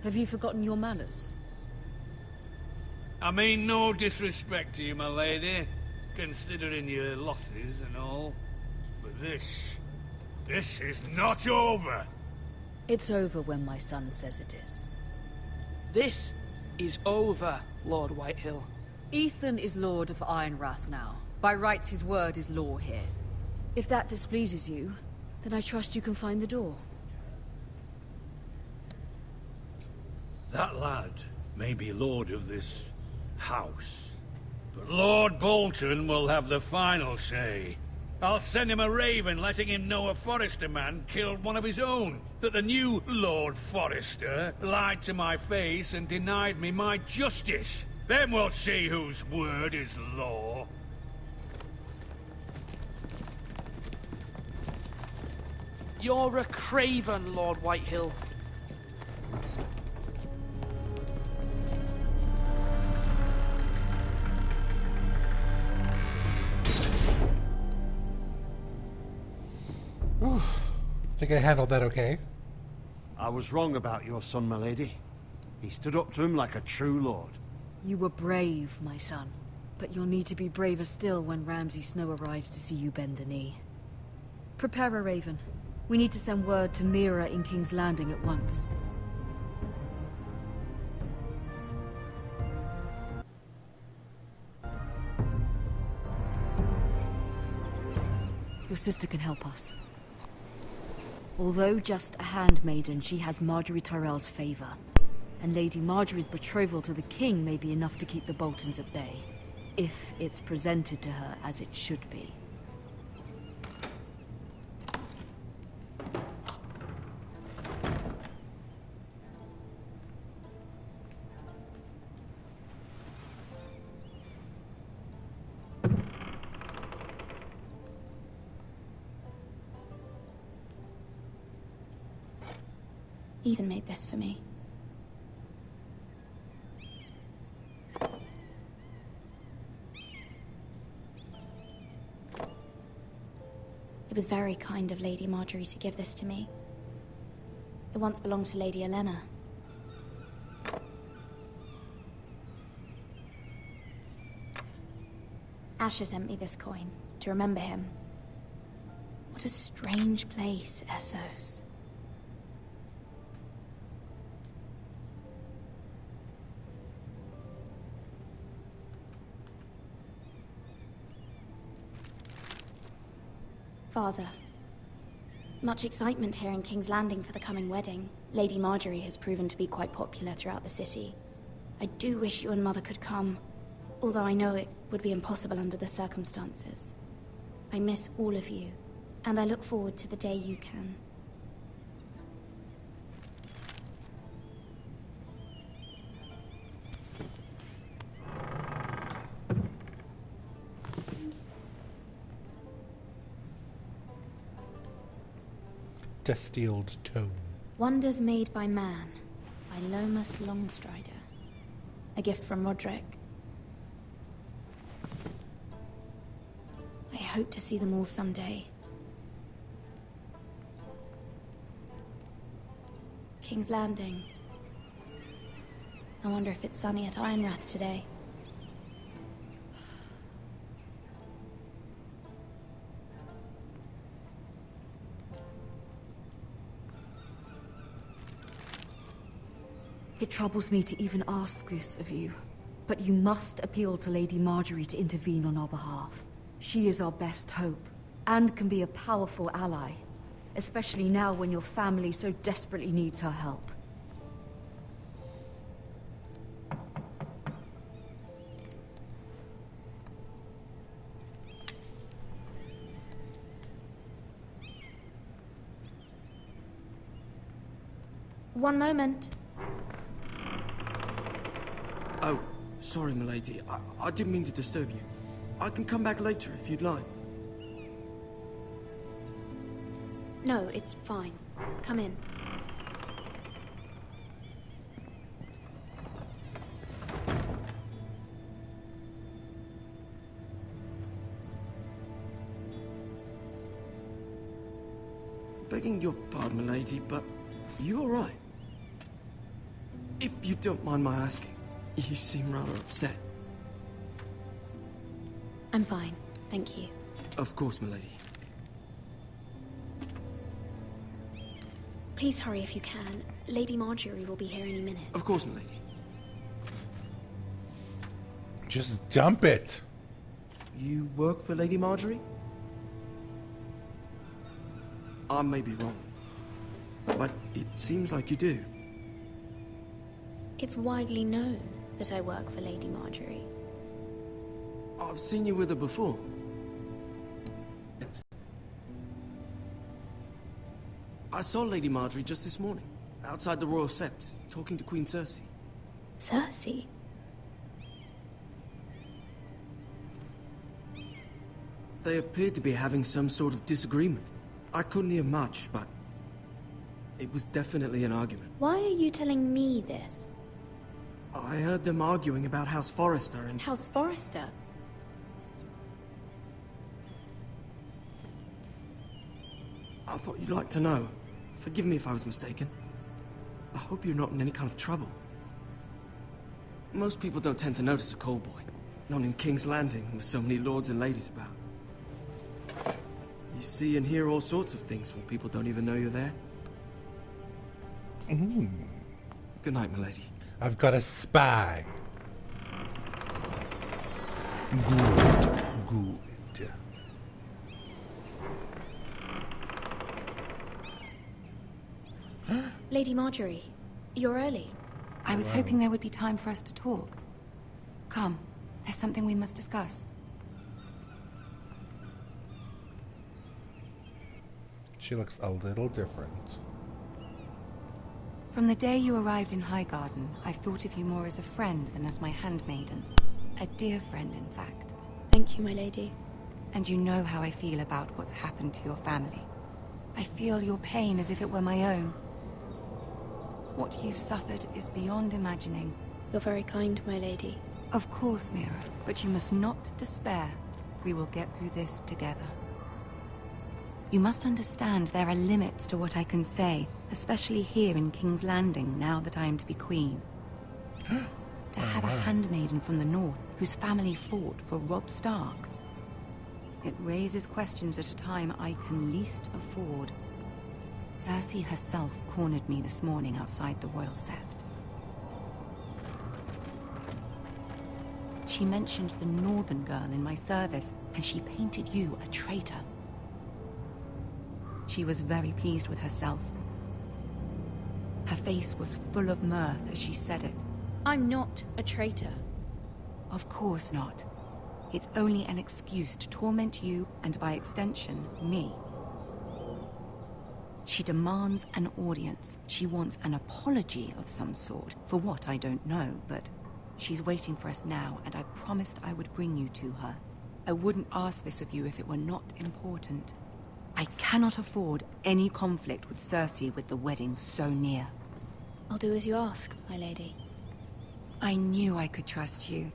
Have you forgotten your manners? I mean no disrespect to you, my lady, considering your losses and all. But this is not over. It's over when my son says it is. This is over, Lord Whitehill. Ethan is Lord of Ironrath now. By rights, his word is law here. If that displeases you, then I trust you can find the door. That lad may be lord of this house, but Lord Bolton will have the final say. I'll send him a raven letting him know a Forrester man killed one of his own, that the new Lord Forrester lied to my face and denied me my justice. Then we'll see whose word is law. You're a craven, Lord Whitehill. Think I handled that okay? I was wrong about your son, my lady. He stood up to him like a true lord. You were brave, my son. But you'll need to be braver still when Ramsay Snow arrives to see you bend the knee. Prepare a raven. We need to send word to Mira in King's Landing at once. Your sister can help us. Although just a handmaiden, she has Marjorie Tyrell's favor. And Lady Marjorie's betrothal to the king may be enough to keep the Boltons at bay. If it's presented to her as it should be. Ethan made this for me. It was very kind of Lady Marjorie to give this to me. It once belonged to Lady Elena. Asher sent me this coin to remember him. What a strange place, Essos. Father, much excitement here in King's Landing for the coming wedding. Lady Marjorie has proven to be quite popular throughout the city. I do wish you and Mother could come, although I know it would be impossible under the circumstances. I miss all of you, and I look forward to the day you can. Distilled tone. Wonders Made by Man, by Lomas Longstrider. A gift from Roderick. I hope to see them all someday. King's Landing. I wonder if it's sunny at Ironrath today. It troubles me to even ask this of you, but you must appeal to Lady Marjorie to intervene on our behalf. She is our best hope, and can be a powerful ally, especially now when your family so desperately needs her help. One moment. Oh, sorry, milady. I didn't mean to disturb you. I can come back later if you'd like. No, it's fine. Come in. Begging your pardon, milady, but you all right? If you don't mind my asking, You seem rather upset. I'm fine, thank you. Of course, milady. Please hurry if you can. Lady Marjorie will be here any minute. Of course, milady. Just dump it. You work for Lady Marjorie? I may be wrong, but it seems like you do. It's widely known that I work for Lady Marjorie. I've seen you with her before. Yes. I saw Lady Marjorie just this morning, outside the Royal Sept, talking to Queen Cersei. Cersei? They appeared to be having some sort of disagreement. I couldn't hear much, but it was definitely an argument. Why are you telling me this? I heard them arguing about House Forrester and... House Forrester? I thought you'd like to know. Forgive me if I was mistaken. I hope you're not in any kind of trouble. Most people don't tend to notice a callboy. Not in King's Landing, with so many lords and ladies about. You see and hear all sorts of things when people don't even know you're there. Good night, milady. I've got a spy. Good. Good. Lady Marjorie, you're early. I was hoping there would be time for us to talk. Come, there's something we must discuss. She looks a little different. From the day you arrived in Highgarden, I've thought of you more as a friend than as my handmaiden. A dear friend, in fact. Thank you, my lady. And you know how I feel about what's happened to your family. I feel your pain as if it were my own. What you've suffered is beyond imagining. You're very kind, my lady. Of course, Mira, but you must not despair. We will get through this together. You must understand there are limits to what I can say, especially here in King's Landing, now that I am to be queen. To have a handmaiden from the north, whose family fought for Robb Stark. It raises questions at a time I can least afford. Cersei herself cornered me this morning outside the Royal Sept. She mentioned the northern girl in my service, and she painted you a traitor. She was very pleased with herself. Her face was full of mirth as she said it. I'm not a traitor. Of course not. It's only an excuse to torment you, and by extension, me. She demands an audience. She wants an apology of some sort. For what, I don't know, but she's waiting for us now, and I promised I would bring you to her. I wouldn't ask this of you if it were not important. I cannot afford any conflict with Cersei with the wedding so near. I'll do as you ask, my lady. I knew I could trust you.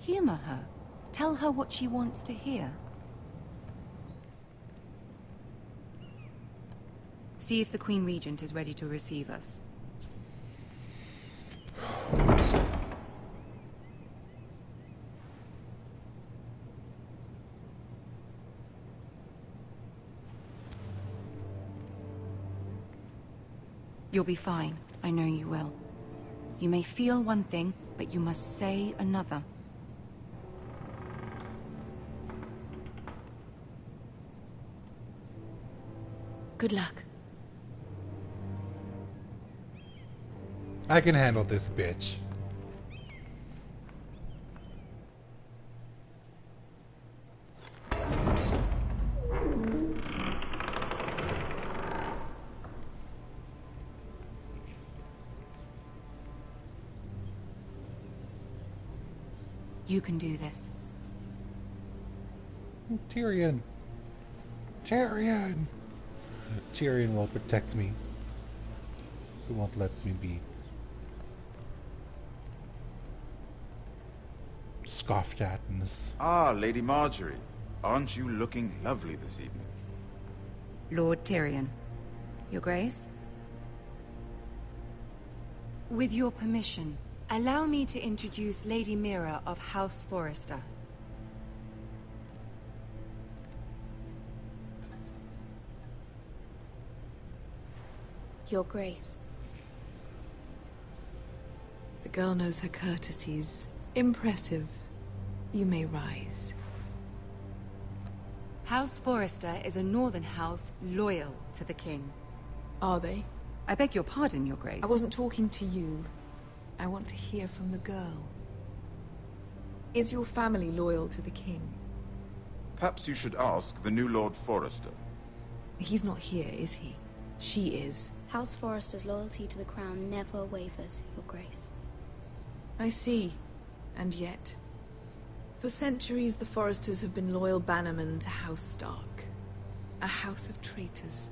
Humor her. Tell her what she wants to hear. See if the Queen Regent is ready to receive us. You'll be fine. I know you will. You may feel one thing, but you must say another. Good luck. I can handle this bitch. You can do this. Tyrion. Tyrion. Tyrion will protect me. He won't let me be scoffed at in this. Ah, Lady Marjorie. Aren't you looking lovely this evening? Lord Tyrion. Your Grace? With your permission, Allow me to introduce Lady Mira of House Forrester. Your Grace. The girl knows her courtesies. Impressive. You may rise. House Forrester is a northern house loyal to the king. Are they? I beg your pardon, Your Grace. I wasn't talking to you. I want to hear from the girl. Is your family loyal to the king? Perhaps you should ask the new Lord Forrester. He's not here, is he? She is. House Forrester's loyalty to the crown never wavers, Your Grace. I see. And yet... For centuries, the Forresters have been loyal bannermen to House Stark. A house of traitors.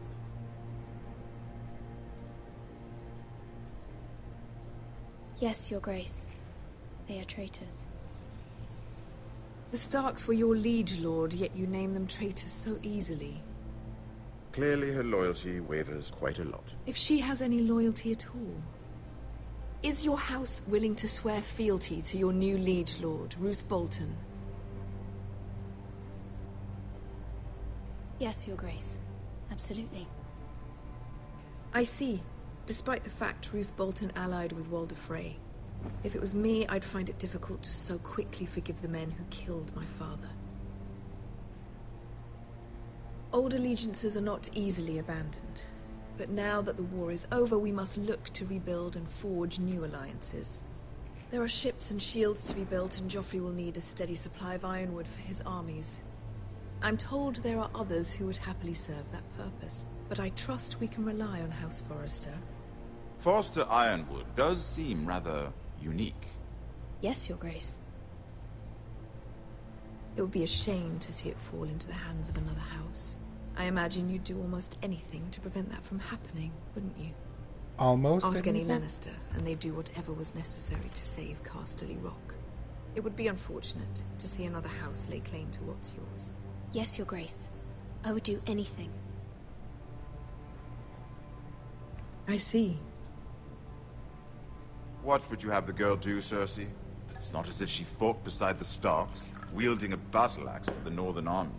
Yes, Your Grace. They are traitors. The Starks were your liege lord, yet you name them traitors so easily. Clearly her loyalty wavers quite a lot. If she has any loyalty at all. Is your house willing to swear fealty to your new liege lord, Roose Bolton? Yes, Your Grace. Absolutely. I see. Despite the fact Roose Bolton allied with Walder Frey. If it was me, I'd find it difficult to so quickly forgive the men who killed my father. Old allegiances are not easily abandoned. But now that the war is over, we must look to rebuild and forge new alliances. There are ships and shields to be built, and Joffrey will need a steady supply of ironwood for his armies. I'm told there are others who would happily serve that purpose, but I trust we can rely on House Forrester. Forrester Ironwood does seem rather unique. Yes, Your Grace. It would be a shame to see it fall into the hands of another house. I imagine you'd do almost anything to prevent that from happening, wouldn't you? Almost Ask any anything? Lannister, and they'd do whatever was necessary to save Casterly Rock. It would be unfortunate to see another house lay claim to what's yours. Yes, Your Grace. I would do anything. I see. What would you have the girl do, Cersei? It's not as if she fought beside the Starks, wielding a battle axe for the Northern Army.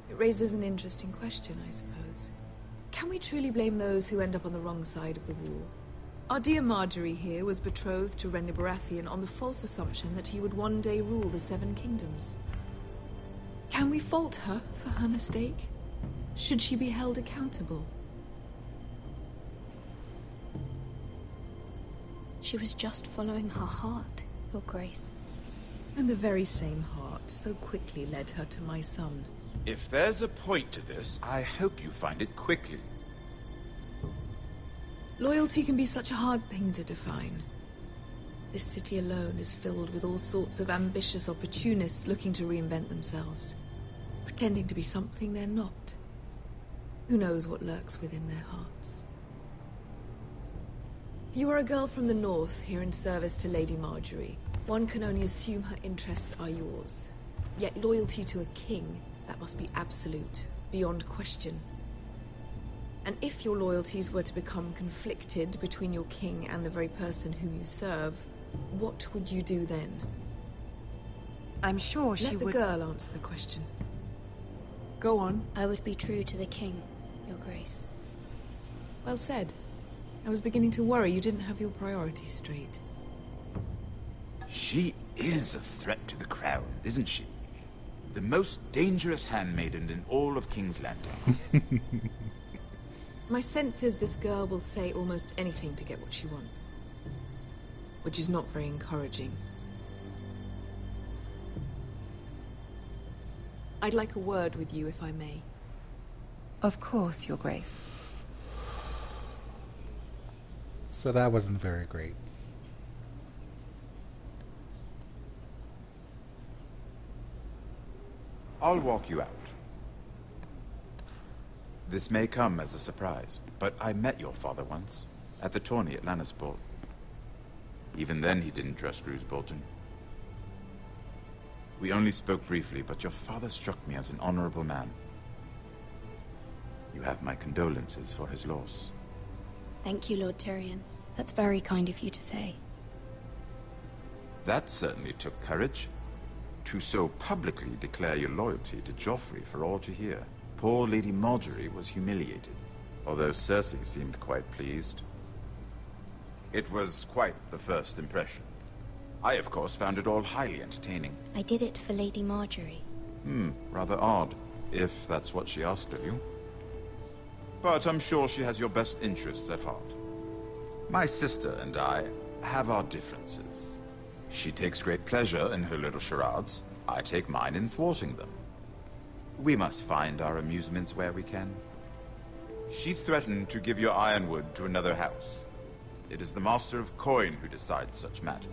It raises an interesting question, I suppose. Can we truly blame those who end up on the wrong side of the war? Our dear Marjorie here was betrothed to Renly Baratheon on the false assumption that he would one day rule the Seven Kingdoms. Can we fault her for her mistake? Should she be held accountable? She was just following her heart, Your Grace. And the very same heart so quickly led her to my son. If there's a point to this, I hope you find it quickly. Loyalty can be such a hard thing to define. This city alone is filled with all sorts of ambitious opportunists looking to reinvent themselves, pretending to be something they're not. Who knows what lurks within their hearts? You are a girl from the north, here in service to Lady Marjorie. One can only assume her interests are yours. Yet loyalty to a king, that must be absolute, beyond question. And if your loyalties were to become conflicted between your king and the very person whom you serve, what would you do then? I'm sure she would... Let the girl answer the question. Go on. I would be true to the king, Your Grace. Well said. I was beginning to worry you didn't have your priorities straight. She is a threat to the crown, isn't she? The most dangerous handmaiden in all of King's Landing. My sense is this girl will say almost anything to get what she wants. Which is not very encouraging. I'd like a word with you, if I may. Of course, Your Grace. So that wasn't very great. I'll walk you out. This may come as a surprise, but I met your father once, at the tourney at Lannisport. Even then he didn't trust Roose Bolton. We only spoke briefly, but your father struck me as an honorable man. You have my condolences for his loss. Thank you, Lord Tyrion. That's very kind of you to say. That certainly took courage. To so publicly declare your loyalty to Joffrey for all to hear. Poor Lady Marjorie was humiliated, although Cersei seemed quite pleased. It was quite the first impression. I, of course, found it all highly entertaining. I did it for Lady Marjorie. Rather odd, if that's what she asked of you. But I'm sure she has your best interests at heart. My sister and I have our differences. She takes great pleasure in her little charades. I take mine in thwarting them. We must find our amusements where we can. She threatened to give your ironwood to another house. It is the Master of Coin who decides such matters.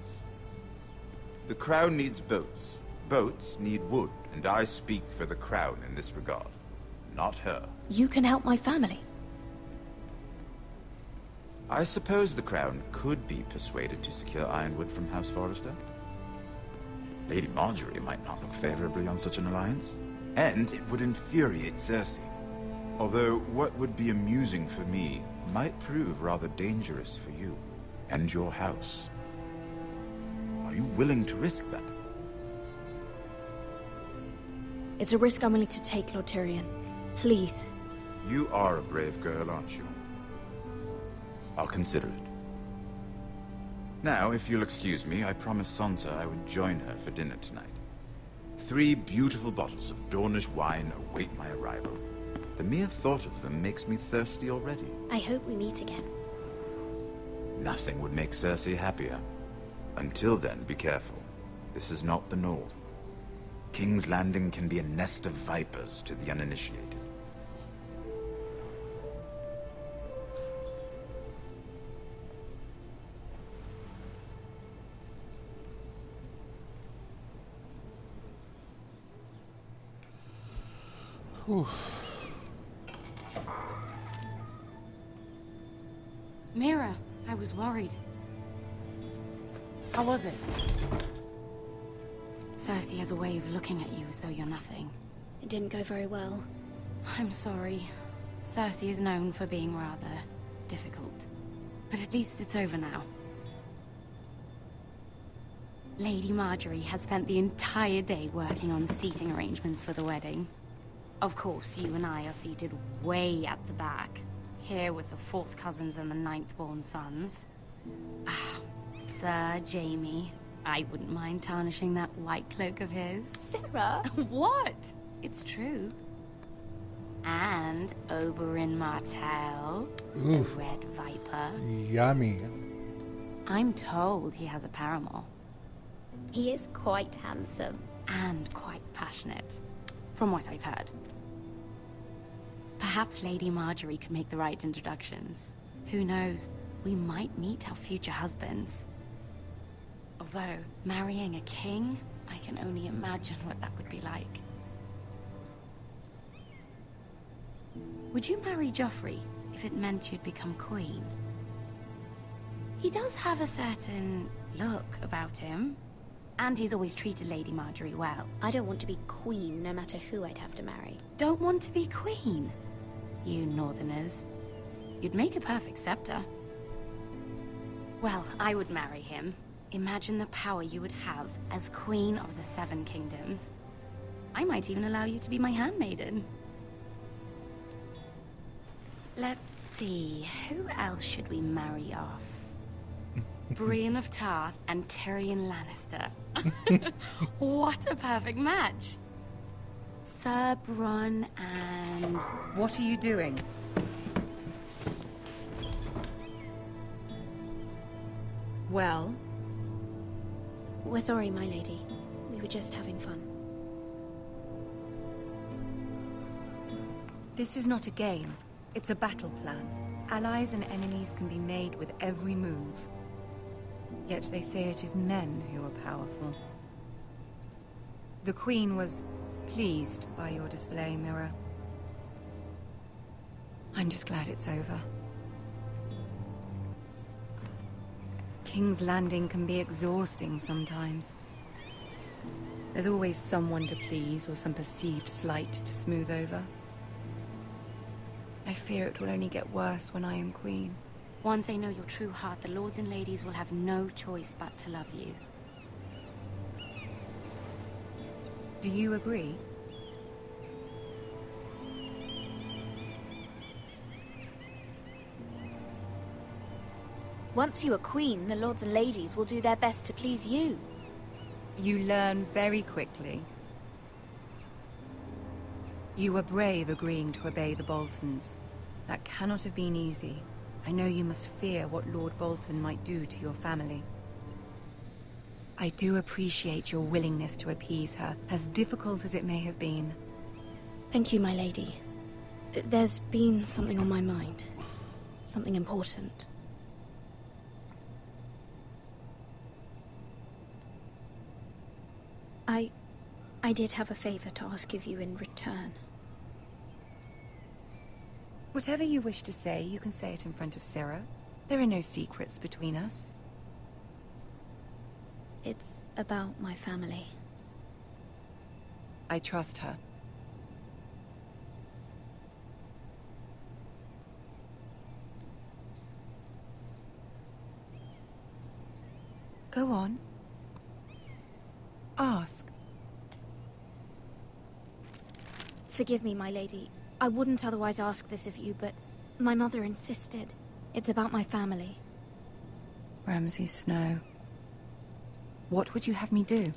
The Crown needs boats. Boats need wood, and I speak for the Crown in this regard, not her. You can help my family. I suppose the Crown could be persuaded to secure ironwood from House Forrester. Lady Marjorie might not look favorably on such an alliance, and it would infuriate Cersei. Although what would be amusing for me might prove rather dangerous for you and your house. Are you willing to risk that? It's a risk I'm willing to take, Lord Tyrion. Please. You are a brave girl, aren't you? I'll consider it. Now, if you'll excuse me, I promised Sansa I would join her for dinner tonight. 3 beautiful bottles of Dornish wine await my arrival. The mere thought of them makes me thirsty already. I hope we meet again. Nothing would make Cersei happier. Until then, be careful. This is not the North. King's Landing can be a nest of vipers to the uninitiated. Mira, I was worried. How was it? Cersei has a way of looking at you as though you're nothing. It didn't go very well. I'm sorry. Cersei is known for being rather difficult. But at least it's over now. Lady Marjorie has spent the entire day working on seating arrangements for the wedding. Of course, you and I are seated way at the back, here with the 4th cousins and the 9th-born sons. Sir Jaime, I wouldn't mind tarnishing that white cloak of his. Sarah! What? It's true. And Oberyn Martell, the Red Viper. Yummy. I'm told he has a paramour. He is quite handsome. And quite passionate, from what I've heard. Perhaps Lady Marjorie could make the right introductions. Who knows? We might meet our future husbands. Although, marrying a king, I can only imagine what that would be like. Would you marry Joffrey if it meant you'd become queen? He does have a certain look about him. And he's always treated Lady Marjorie well. I don't want to be queen, no matter who I'd have to marry. Don't want to be queen? You northerners. You'd make a perfect scepter. Well, I would marry him. Imagine the power you would have as Queen of the 7 Kingdoms. I might even allow you to be my handmaiden. Let's see, who else should we marry off? Brienne of Tarth and Tyrion Lannister. What a perfect match. Sir Bronn and... What are you doing? Well? We're sorry, my lady. We were just having fun. This is not a game. It's a battle plan. Allies and enemies can be made with every move. Yet they say it is men who are powerful. The Queen was pleased by your display, Mira. I'm just glad it's over. King's Landing can be exhausting sometimes. There's always someone to please or some perceived slight to smooth over. I fear it will only get worse when I am Queen. Once they know your true heart, the lords and ladies will have no choice but to love you. Do you agree? Once you are queen, the lords and ladies will do their best to please you. You learn very quickly. You were brave agreeing to obey the Boltons. That cannot have been easy. I know you must fear what Lord Bolton might do to your family. I do appreciate your willingness to appease her, as difficult as it may have been. Thank you, my lady. There's been something on my mind. Something important. I did have a favor to ask of you in return. Whatever you wish to say, you can say it in front of Sarah. There are no secrets between us. It's about my family. I trust her. Go on. Ask. Forgive me, my lady. I wouldn't otherwise ask this of you, but my mother insisted. It's about my family. Ramsay Snow. What would you have me do?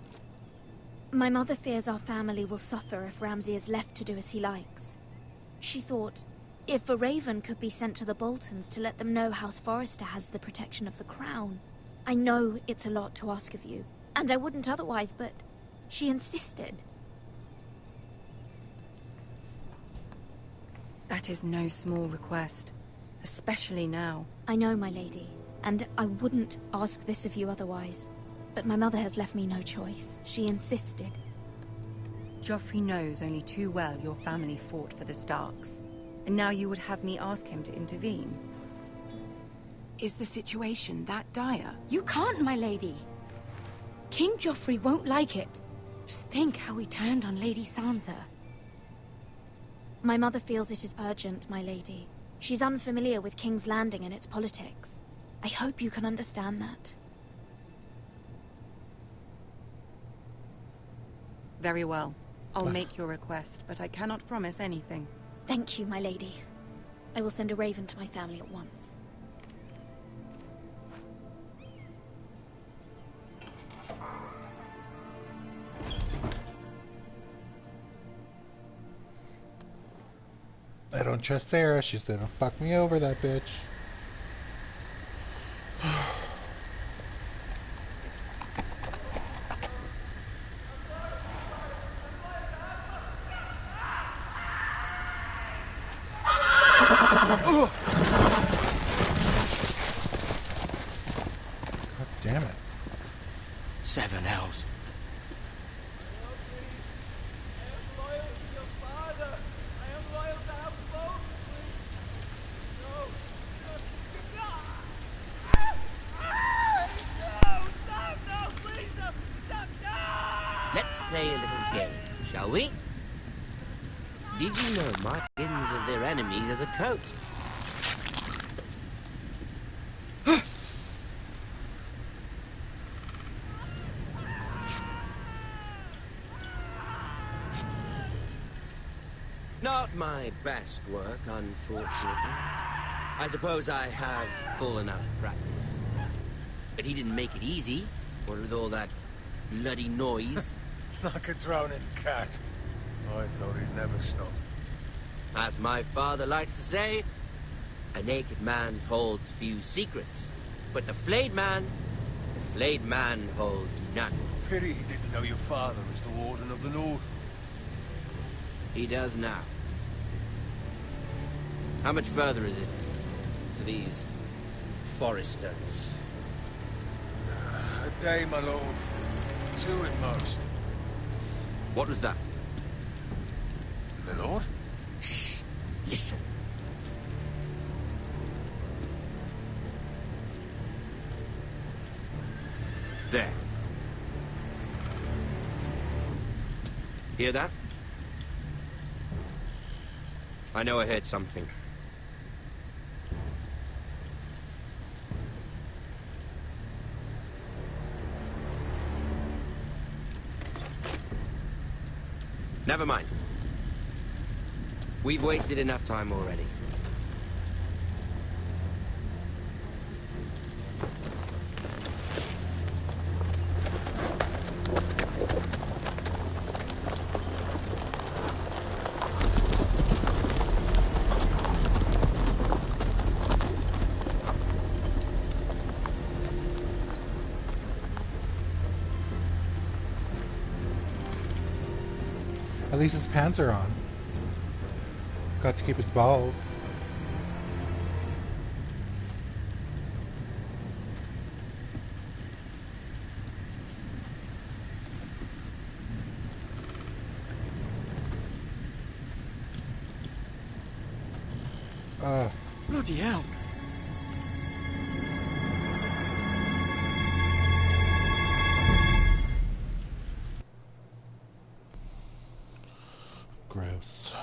My mother fears our family will suffer if Ramsay is left to do as he likes. She thought, if a raven could be sent to the Boltons to let them know House Forrester has the protection of the crown. I know it's a lot to ask of you, and I wouldn't otherwise, but she insisted. That is no small request, especially now. I know, my lady, and I wouldn't ask this of you otherwise. But my mother has left me no choice. She insisted. Joffrey knows only too well your family fought for the Starks, and now you would have me ask him to intervene. Is the situation that dire? You can't, my lady. King Joffrey won't like it. Just think how he turned on Lady Sansa. My mother feels it is urgent, my lady. She's unfamiliar with King's Landing and its politics. I hope you can understand that. Very well. I'll make your request, but I cannot promise anything. Thank you, my lady. I will send a raven to my family at once. I don't trust Sarah. She's gonna fuck me over, that bitch. God damn it. 7 hells. Let's play a little game, shall we? Did you know my skins of their enemies as a coat? Not my best work, unfortunately. I suppose I have fallen out of practice. But he didn't make it easy, what with all that bloody noise. Like a drowning cat. I thought he'd never stop. As my father likes to say, a naked man holds few secrets. But the flayed man holds none. Pity he didn't know your father was the Warden of the North. He does now. How much further is it to these Forresters? A day, my lord. 2 at most. What was that? My lord? Shh! Listen. There. Hear that? I know I heard something. Never mind. We've wasted enough time already. At least his pants are on. Got to keep his balls. Bloody hell. Gross.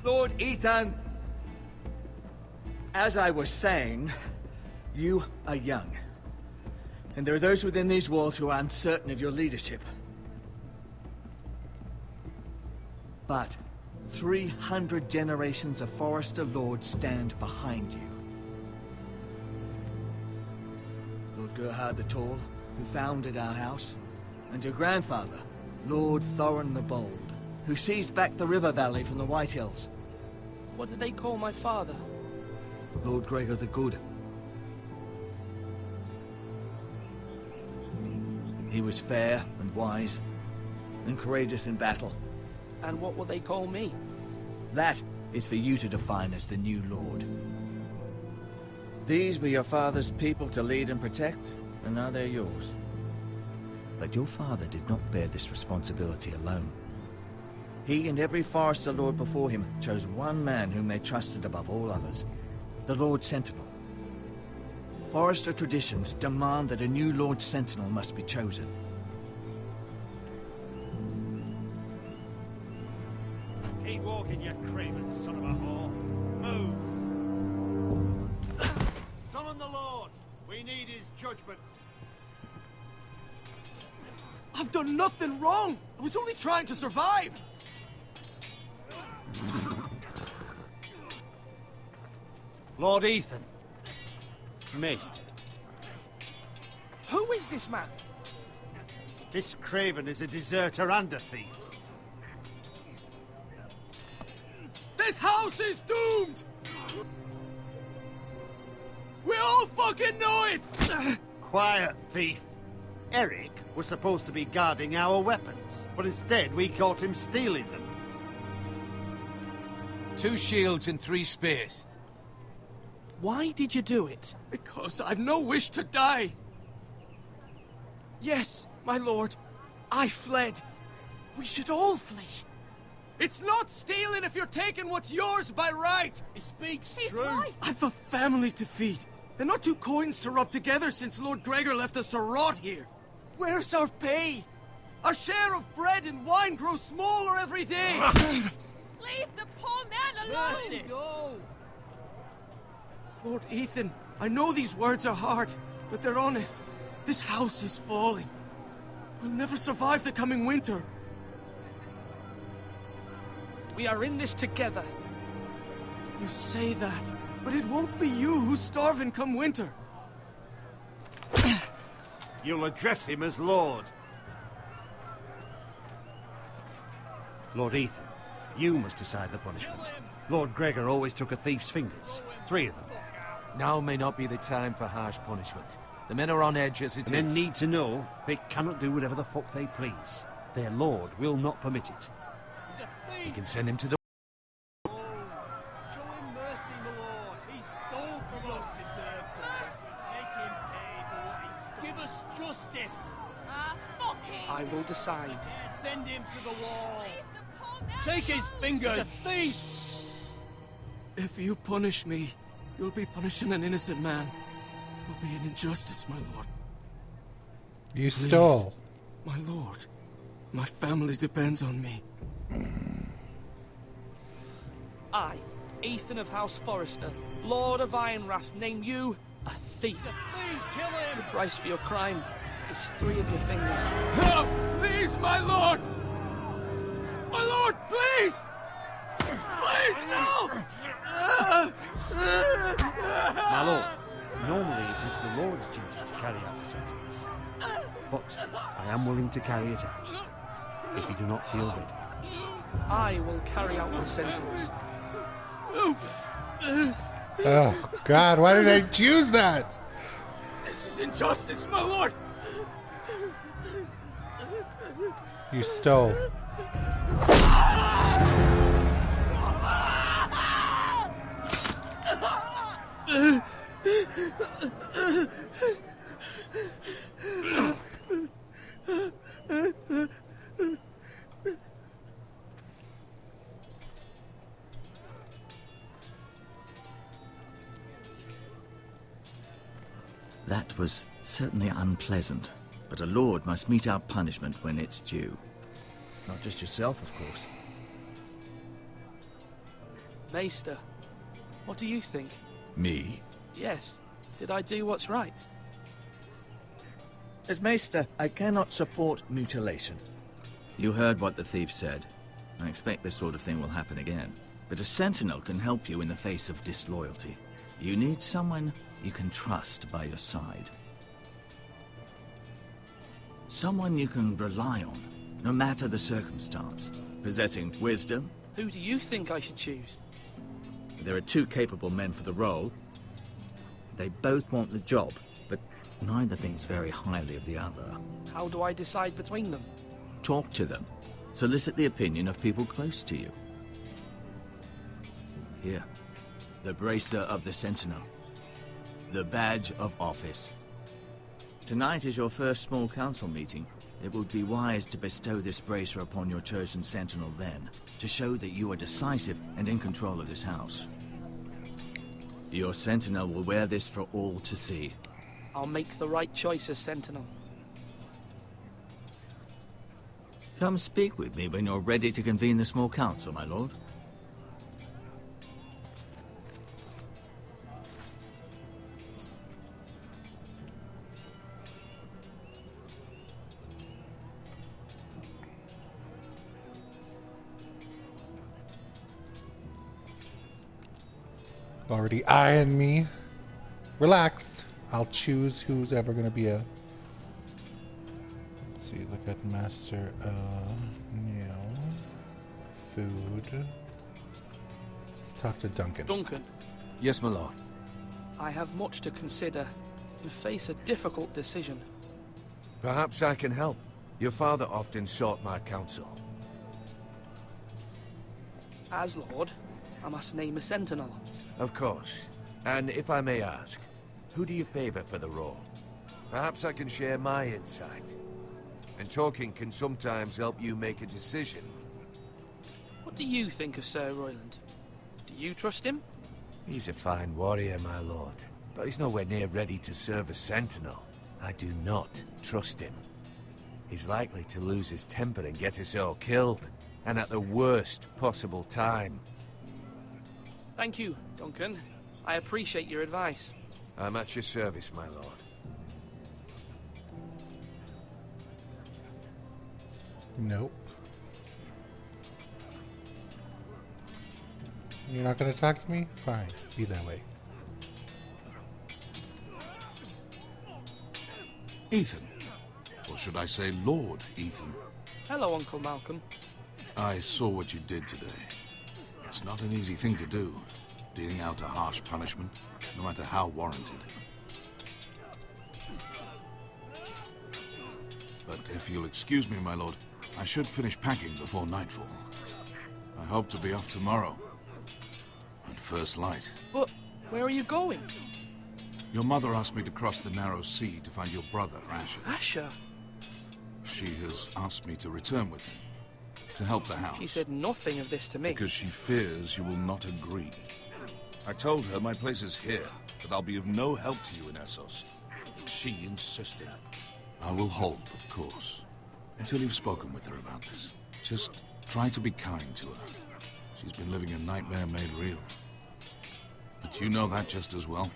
Lord Ethan, as I was saying, you are young. And there are those within these walls who are uncertain of your leadership. But 300 generations of Forester Lords stand behind you. Lord Gerhard the Tall, who founded our house, and your grandfather, Lord Thorin the Bold, who seized back the river valley from the White Hills. What did they call my father? Lord Gregor the Good. He was fair and wise, and courageous in battle. And what will they call me? That is for you to define as the new Lord. These were your father's people to lead and protect, and now they're yours. But your father did not bear this responsibility alone. He and every Forester Lord before him chose one man whom they trusted above all others, the Lord Sentinel. Forester traditions demand that a new Lord Sentinel must be chosen. Keep walking, you craven son of a whore. Move! Summon the Lord! We need his judgment. I've done nothing wrong! I was only trying to survive! Lord Ethan. Mate. Who is this man? This craven is a deserter and a thief. This house is doomed! We all fucking know it! Quiet, thief. Eric was supposed to be guarding our weapons, but instead we caught him stealing them. 2 shields and 3 spears. Why did you do it? Because I've no wish to die. Yes, my lord. I fled. We should all flee. It's not stealing if you're taking what's yours by right. He speaks He's true. right. I've a family to feed. And not 2 coins to rub together since Lord Gregor left us to rot here. Where's our pay? Our share of bread and wine grows smaller every day. Leave the poor man alone! Mercy. Go. Lord Ethan, I know these words are hard, but they're honest. This house is falling. We'll never survive the coming winter. We are in this together. You say that, but it won't be you who's starving come winter. You'll address him as Lord. Lord Ethan, you must decide the punishment. Lord Gregor always took a thief's fingers. 3 of them. Now may not be the time for harsh punishment. The men are on edge as it is. Men need to know they cannot do whatever the fuck they please. Their lord will not permit it. We can send him to the... Show him mercy, my lord. He stole from us. Make him pay for what he stole. Give us justice. Fuck him! I will decide. Send him to the wall. Leave the poor man Take his alone. fingers. He's a thief. If you punish me, you'll be punishing an innocent man. It will be an injustice, my lord. You Please, stole. my lord. My family depends on me. I Ethan of House Forrester, Lord of Ironrath, name you a thief. Kill him! The price for your crime is 3 of your fingers. No! Please, my lord! My lord, please! Please, no! My lord, normally it is the Lord's duty to carry out the sentence. But I am willing to carry it out, if you do not feel ready. I will carry out the sentence. Oh, God, why did I choose that? This is injustice, my lord! You stole. That was certainly unpleasant, but a lord must mete out punishment when it's due. Not just yourself, of course. Maester, what do you think? Me? Yes. Did I do what's right? As Maester, I cannot support mutilation. You heard what the thief said. I expect this sort of thing will happen again. But a sentinel can help you in the face of disloyalty. You need someone you can trust by your side. Someone you can rely on, no matter the circumstance. Possessing wisdom. Who do you think I should choose? There are 2 capable men for the role. They both want the job, but neither thinks very highly of the other. How do I decide between them? Talk to them. Solicit the opinion of people close to you. Here. The Bracer of the Sentinel. The Badge of Office. Tonight is your first small council meeting. It would be wise to bestow this bracer upon your chosen sentinel then, to show that you are decisive and in control of this house. Your sentinel will wear this for all to see. I'll make the right choice as sentinel. Come speak with me when you're ready to convene the small council, my lord. Already eyeing me. Relax. I'll choose who's ever going to be a... Let's see, look at master, food. Let's talk to Duncan. Duncan. Yes, my lord. I have much to consider and face a difficult decision. Perhaps I can help. Your father often sought my counsel. As Lord, I must name a sentinel. Of course. And if I may ask, who do you favor for the role? Perhaps I can share my insight. And talking can sometimes help you make a decision. What do you think of Sir Royland? Do you trust him? He's a fine warrior, my lord. But he's nowhere near ready to serve as sentinel. I do not trust him. He's likely to lose his temper and get us all killed. And at the worst possible time. Thank you, Duncan. I appreciate your advice. I'm at your service, my lord. Nope. You're not going to talk to me? Fine. Be that way. Ethan. Or should I say Lord Ethan? Hello, Uncle Malcolm. I saw what you did today. It's not an easy thing to do, dealing out a harsh punishment, no matter how warranted. But if you'll excuse me, my lord, I should finish packing before nightfall. I hope to be off tomorrow. At first light. But where are you going? Your mother asked me to cross the narrow sea to find your brother, Asher. Asher? She has asked me to return with him. To help the house. She said nothing of this to me. Because she fears you will not agree. I told her my place is here, that I'll be of no help to you in Essos. She insisted. I will hold, of course, until you've spoken with her about this. Just try to be kind to her. She's been living a nightmare made real. But you know that just as well.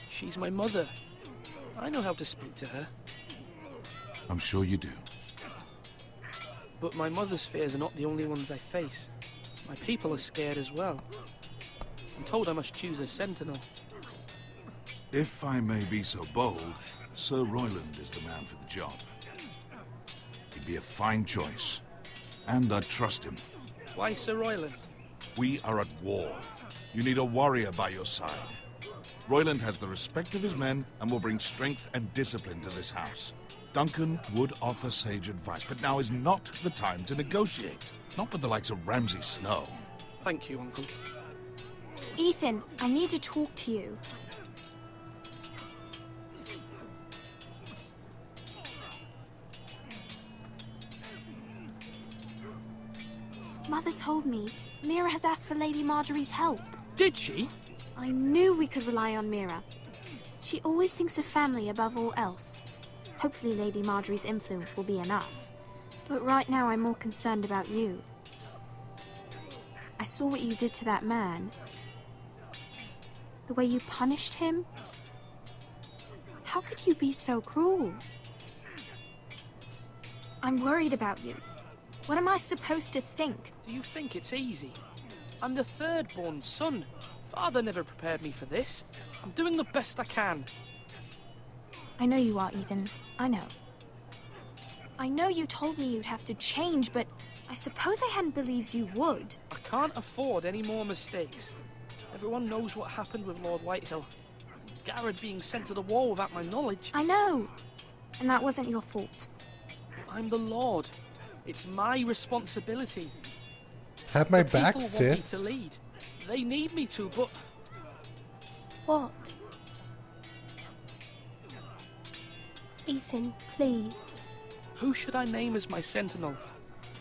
She's my mother. I know how to speak to her. I'm sure you do. But my mother's fears are not the only ones I face. My people are scared as well. I'm told I must choose a sentinel. If I may be so bold, Sir Royland is the man for the job. He'd be a fine choice. And I'd trust him. Why Sir Royland? We are at war. You need a warrior by your side. Royland has the respect of his men and will bring strength and discipline to this house. Duncan would offer sage advice, but now is not the time to negotiate. Not with the likes of Ramsay Snow. Thank you, Uncle. Ethan, I need to talk to you. Mother told me Mira has asked for Lady Marjorie's help. Did she? I knew we could rely on Mira. She always thinks of family above all else. Hopefully Lady Marjorie's influence will be enough. But right now I'm more concerned about you. I saw what you did to that man. The way you punished him. How could you be so cruel? I'm worried about you. What am I supposed to think? Do you think it's easy? I'm the third-born son. Father never prepared me for this. I'm doing the best I can. I know you are, Ethan. I know. I know you told me you'd have to change, but I suppose I hadn't believed you would. I can't afford any more mistakes. Everyone knows what happened with Lord Whitehill. Garrett being sent to the war without my knowledge. I know. And that wasn't your fault. I'm the Lord. It's my responsibility. Have my The back, people sis. want me to lead. They need me to, but... What? Ethan, please. Who should I name as my sentinel?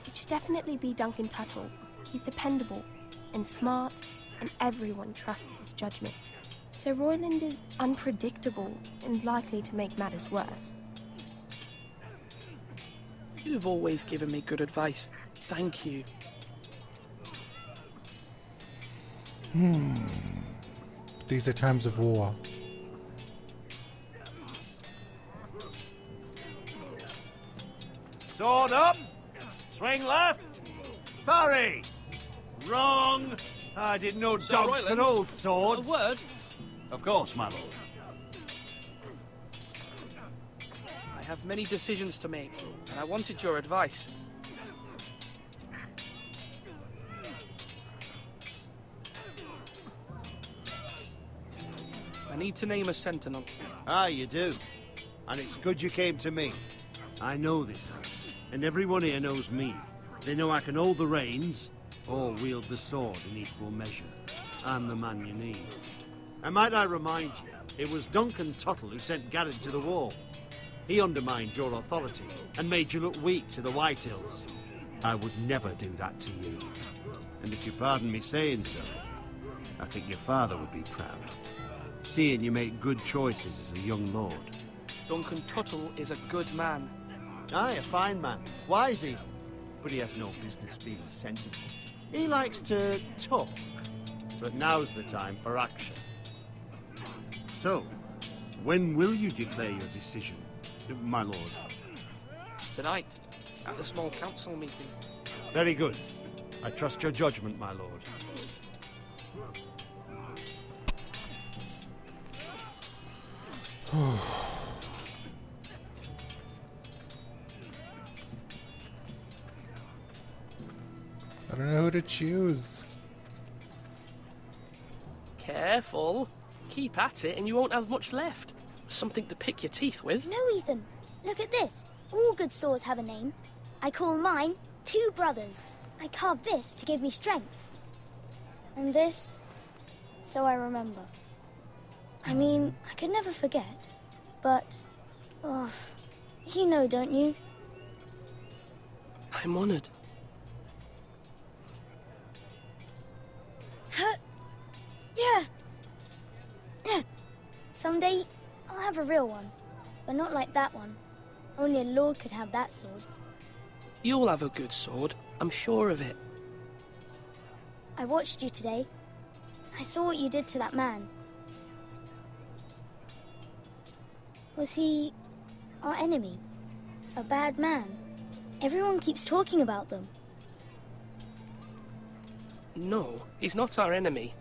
It should definitely be Duncan Tuttle. He's dependable and smart, and everyone trusts his judgment. Sir Royland is unpredictable and likely to make matters worse. You've always given me good advice. Thank you. These are times of war. Sword up! Swing left! Parry! Wrong! I didn't know Sir dogs Royland, could hold swords. A word? Of course, my lord. I have many decisions to make, and I wanted your advice. I need to name a sentinel. Ah, you do. And it's good you came to me. I know this house, and everyone here knows me. They know I can hold the reins, or wield the sword in equal measure. I'm the man you need. And might I remind you, it was Duncan Tuttle who sent Garrett to the war. He undermined your authority, and made you look weak to the Whitehills. I would never do that to you. And if you pardon me saying so, I think your father would be proud. Seeing you make good choices as a young lord. Duncan Tuttle is a good man. Aye, a fine man. Wise even. But he has no business being a sentinel. He likes to talk. But now's the time for action. So, when will you declare your decision, my lord? Tonight, at the small council meeting. Very good. I trust your judgment, my lord. I don't know who to choose. Careful. Keep at it and you won't have much left. Something to pick your teeth with. No, Ethan. Look at this. All good swords have a name. I call mine Two Brothers. I carved this to give me strength. And this, so I remember. I mean, I could never forget. But, oh, you know, don't you? I'm honored. Huh? Yeah. Yeah. Someday, I'll have a real one. But not like that one. Only a lord could have that sword. You'll have a good sword. I'm sure of it. I watched you today. I saw what you did to that man. Was he our enemy? A bad man? Everyone keeps talking about them. No, he's not our enemy,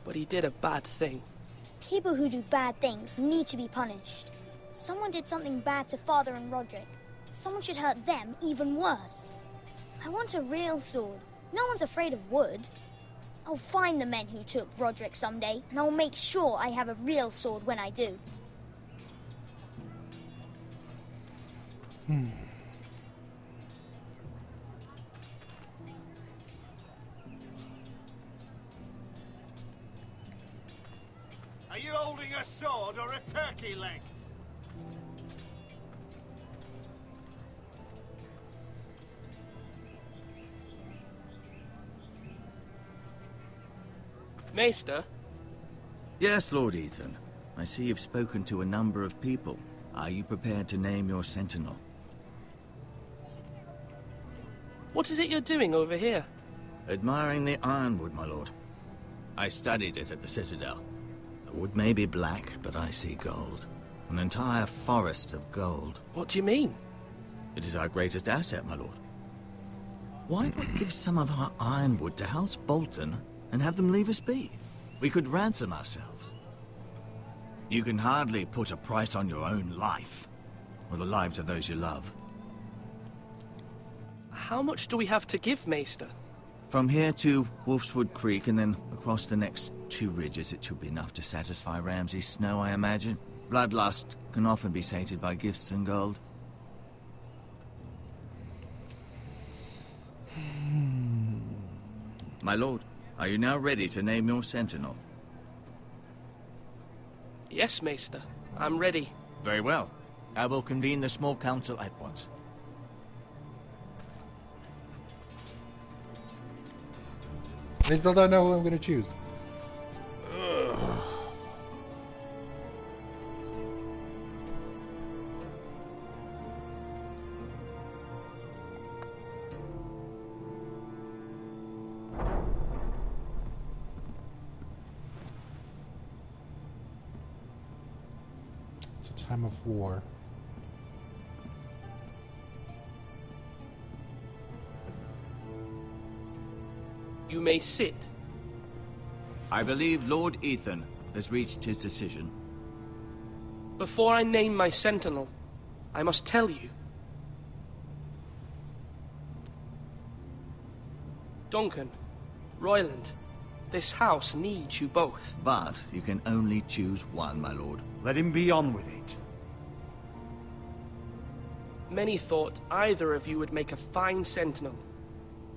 but he did a bad thing. People who do bad things need to be punished. Someone did something bad to Father and Roderick. Someone should hurt them even worse. I want a real sword. No one's afraid of wood. I'll find the men who took Roderick someday, and I'll make sure I have a real sword when I do. Are you holding a sword or a turkey leg? Maester? Yes, Lord Ethan. I see you've spoken to a number of people. Are you prepared to name your sentinel? What is it you're doing over here? Admiring the ironwood, my lord. I studied it at the Citadel. The wood may be black, but I see gold. An entire forest of gold. What do you mean? It is our greatest asset, my lord. Why not give some of our ironwood to House Bolton and have them leave us be? We could ransom ourselves. You can hardly put a price on your own life, or the lives of those you love. How much do we have to give, Maester? From here to Wolfswood Creek and then across the next 2 ridges, it should be enough to satisfy Ramsay Snow, I imagine. Bloodlust can often be sated by gifts and gold. My lord, are you now ready to name your sentinel? Yes, Maester. I'm ready. Very well. I will convene the small council at once. I still don't know who I'm going to choose. It's a time of war. You may sit. I believe Lord Ethan has reached his decision. Before I name my sentinel, I must tell you. Duncan, Royland, this house needs you both. But you can only choose one, my lord. Let him be on with it. Many thought either of you would make a fine sentinel,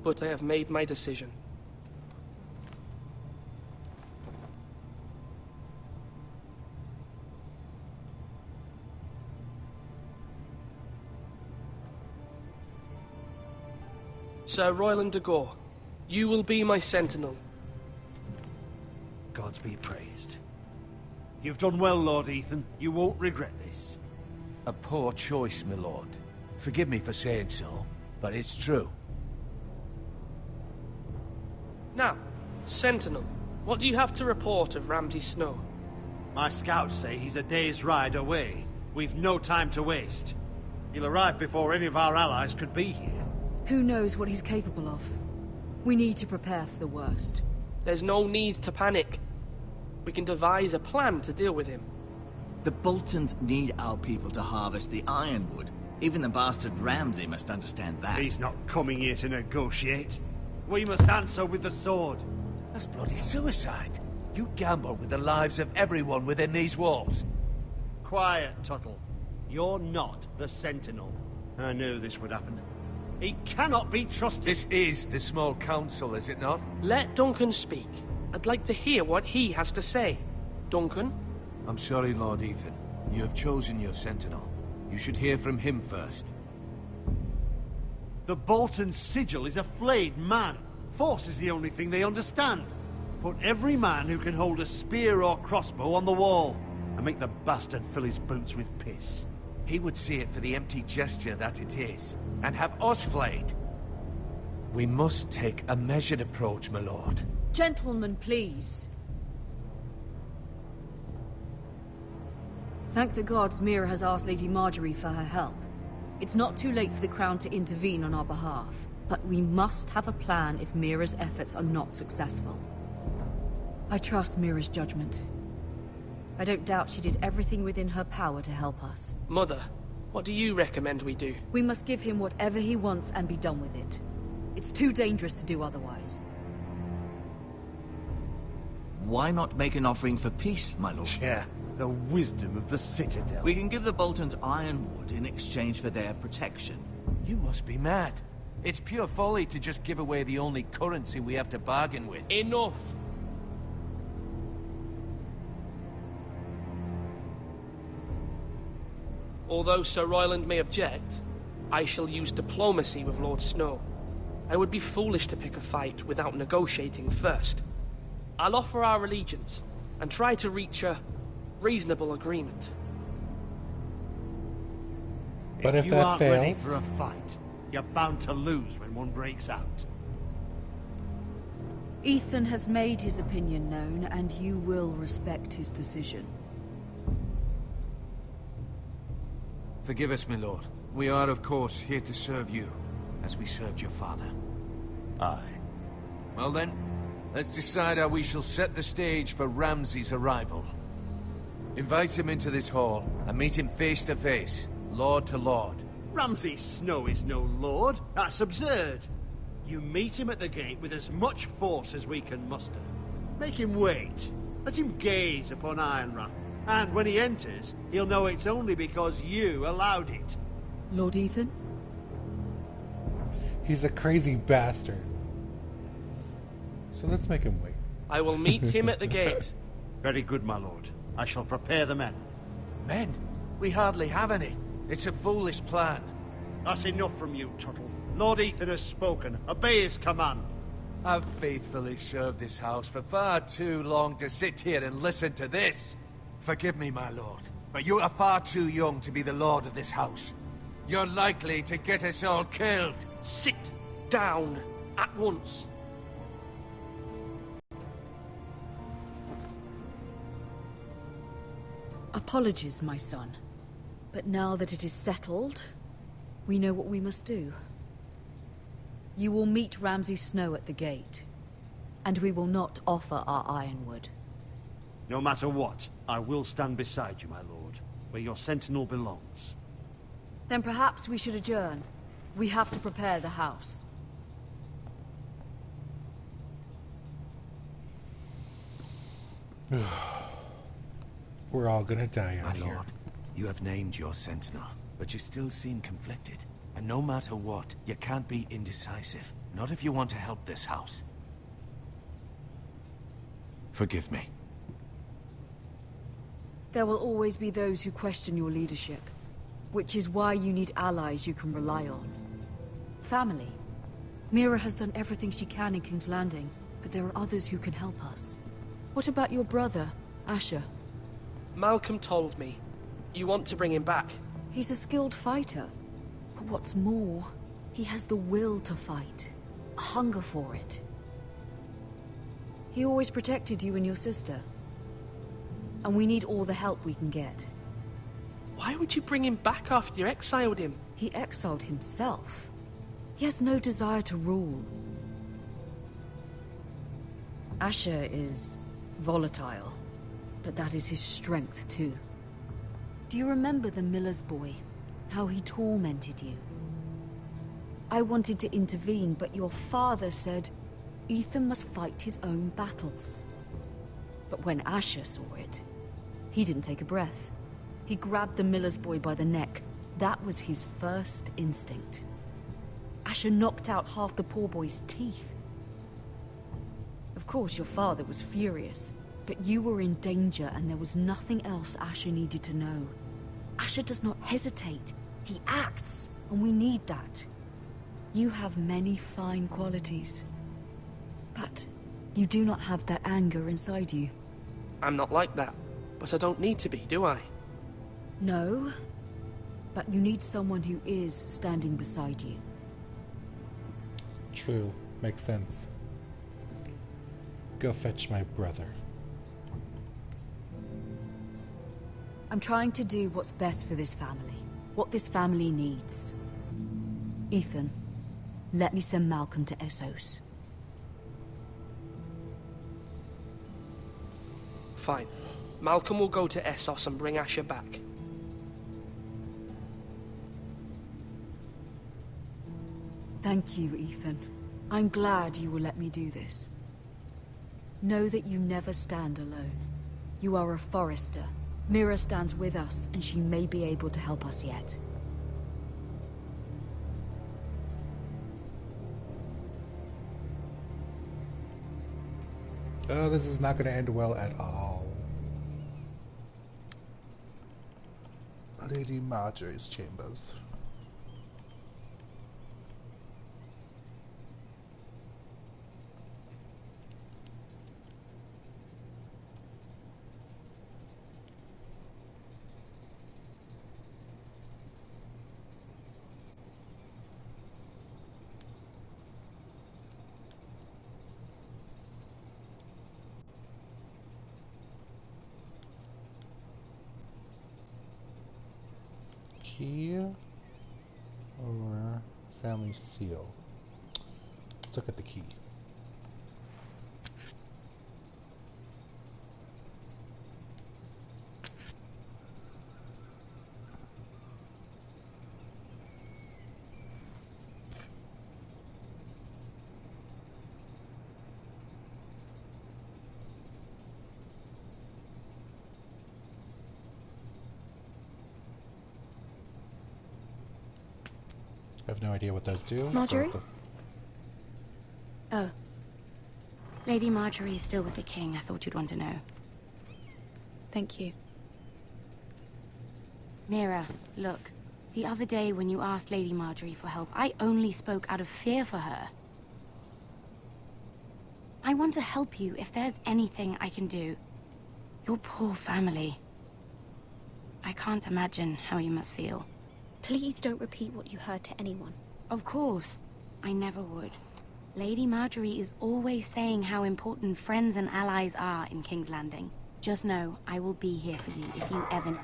but I have made my decision. Sir Royland de Gore, you will be my sentinel. Gods be praised. You've done well, Lord Ethan. You won't regret this. A poor choice, my lord. Forgive me for saying so, but it's true. Now, Sentinel, what do you have to report of Ramsay Snow? My scouts say he's a day's ride away. We've no time to waste. He'll arrive before any of our allies could be here. Who knows what he's capable of? We need to prepare for the worst. There's no need to panic. We can devise a plan to deal with him. The Boltons need our people to harvest the ironwood. Even the bastard Ramsay must understand that. He's not coming here to negotiate. We must answer with the sword. That's bloody suicide. You gamble with the lives of everyone within these walls. Quiet, Tuttle. You're not the Sentinel. I knew this would happen. He cannot be trusted. This is the small council, is it not? Let Duncan speak. I'd like to hear what he has to say. Duncan? I'm sorry, Lord Ethan. You have chosen your sentinel. You should hear from him first. The Bolton sigil is a flayed man. Force is the only thing they understand. Put every man who can hold a spear or crossbow on the wall, and make the bastard fill his boots with piss. He would see it for the empty gesture that it is, and have us flayed. We must take a measured approach, my lord. Gentlemen, please. Thank the gods Mira has asked Lady Marjorie for her help. It's not too late for the Crown to intervene on our behalf, but we must have a plan if Mira's efforts are not successful. I trust Mira's judgment. I don't doubt she did everything within her power to help us. Mother, what do you recommend we do? We must give him whatever he wants and be done with it. It's too dangerous to do otherwise. Why not make an offering for peace, my lord? Yeah, the wisdom of the Citadel. We can give the Boltons ironwood in exchange for their protection. You must be mad. It's pure folly to just give away the only currency we have to bargain with. Enough! Although Sir Royland may object, I shall use diplomacy with Lord Snow. I would be foolish to pick a fight without negotiating first. I'll offer our allegiance, and try to reach a reasonable agreement. But if you that aren't ready fails... for a fight, you're bound to lose when one breaks out. Ethan has made his opinion known, and you will respect his decision. Forgive us, my lord. We are, of course, here to serve you, as we served your father. Aye. Well then, let's decide how we shall set the stage for Ramsay's arrival. Invite him into this hall, and meet him face to face, lord to lord. Ramsay Snow is no lord. That's absurd. You meet him at the gate with as much force as we can muster. Make him wait. Let him gaze upon Ironrath. And when he enters, he'll know it's only because you allowed it. Lord Ethan? He's a crazy bastard. So let's make him wait. I will meet him at the gate. Very good, my lord. I shall prepare the men. Men? We hardly have any. It's a foolish plan. That's enough from you, Tuttle. Lord Ethan has spoken. Obey his command. I've faithfully served this house for far too long to sit here and listen to this. Forgive me, my lord, but you are far too young to be the lord of this house. You're likely to get us all killed. Sit down at once. Apologies, my son. But now that it is settled, we know what we must do. You will meet Ramsay Snow at the gate, and we will not offer our ironwood. No matter what, I will stand beside you, my lord, where your sentinel belongs. Then perhaps we should adjourn. We have to prepare the house. We're all gonna die out My here. lord, you have named your sentinel, but you still seem conflicted. And no matter what, you can't be indecisive. Not if you want to help this house. Forgive me. There will always be those who question your leadership, which is why you need allies you can rely on. Family. Mira has done everything she can in King's Landing, but there are others who can help us. What about your brother, Asher? Malcolm told me. You want to bring him back? He's a skilled fighter. But what's more, he has the will to fight. A hunger for it. He always protected you and your sister. And we need all the help we can get. Why would you bring him back after you exiled him? He exiled himself. He has no desire to rule. Asher is volatile, but that is his strength too. Do you remember the miller's boy? How he tormented you? I wanted to intervene, but your father said Ethan must fight his own battles. But when Asher saw it, he didn't take a breath. He grabbed the miller's boy by the neck. That was his first instinct. Asher knocked out half the poor boy's teeth. Of course, your father was furious, but you were in danger and there was nothing else Asher needed to know. Asher does not hesitate. He acts, and we need that. You have many fine qualities, but you do not have that anger inside you. I'm not like that, but I don't need to be, do I? No, but you need someone who is standing beside you. True. Makes sense. Go fetch my brother. I'm trying to do what's best for this family. What this family needs. Ethan, let me send Malcolm to Essos. Fine. Malcolm will go to Essos and bring Asher back. Thank you, Ethan. I'm glad you will let me do this. Know that you never stand alone. You are a Forrester. Mira stands with us, and she may be able to help us yet. Oh, this is not going to end well at all. Lady Marjorie's chambers. Key or family seal? Let's look at the key. I have no idea what those do. Marjorie? Oh. Lady Marjorie is still with the king. I thought you'd want to know. Thank you. Mira, look. The other day when you asked Lady Marjorie for help, I only spoke out of fear for her. I want to help you if there's anything I can do. Your poor family. I can't imagine how you must feel. Please don't repeat what you heard to anyone. Of course. I never would. Lady Marjorie is always saying how important friends and allies are in King's Landing. Just know, I will be here for you if you ever...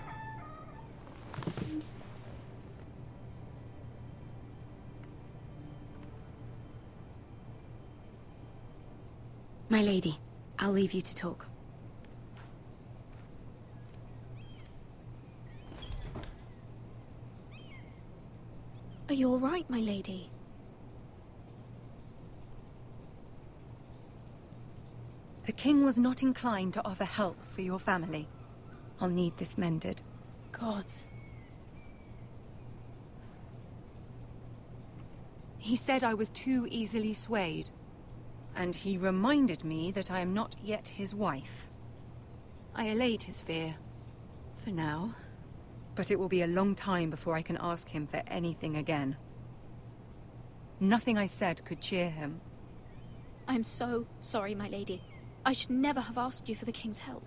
My lady, I'll leave you to talk. Are you all right, my lady? The king was not inclined to offer help for your family. I'll need this mended. Gods. He said I was too easily swayed. And he reminded me that I am not yet his wife. I allayed his fear. For now. But it will be a long time before I can ask him for anything again. Nothing I said could cheer him. I'm so sorry, my lady. I should never have asked you for the king's help.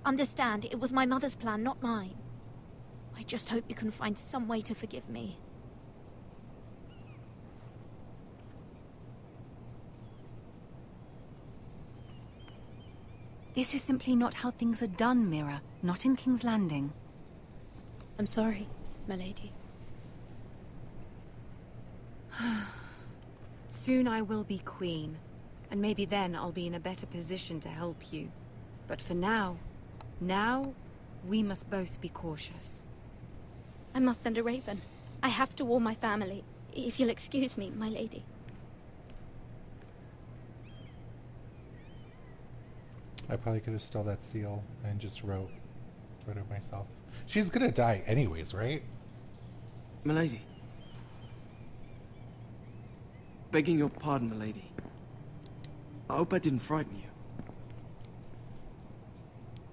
Understand, it was my mother's plan, not mine. I just hope you can find some way to forgive me. This is simply not how things are done, Mira. Not in King's Landing. I'm sorry, my lady. Soon I will be queen, and maybe then I'll be in a better position to help you. But for now, we must both be cautious. I must send a raven. I have to warn my family. If you'll excuse me, my lady. I probably could have stole that seal and just wrote it myself. She's gonna die anyways, right? Milady. Begging your pardon, milady. I hope I didn't frighten you.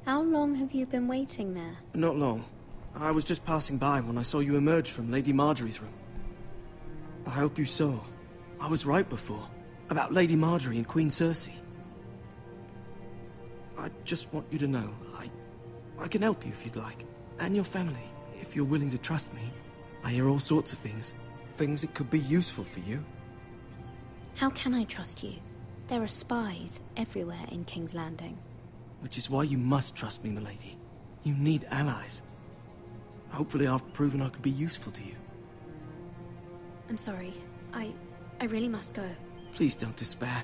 How long have you been waiting there? Not long. I was just passing by when I saw you emerge from Lady Marjorie's room. I hope you saw. I was right before. About Lady Marjorie and Queen Cersei. I just want you to know, I can help you if you'd like. And your family, if you're willing to trust me. I hear all sorts of things. Things that could be useful for you. How can I trust you? There are spies everywhere in King's Landing. Which is why you must trust me, milady. You need allies. Hopefully I've proven I can be useful to you. I'm sorry. I really must go. Please don't despair.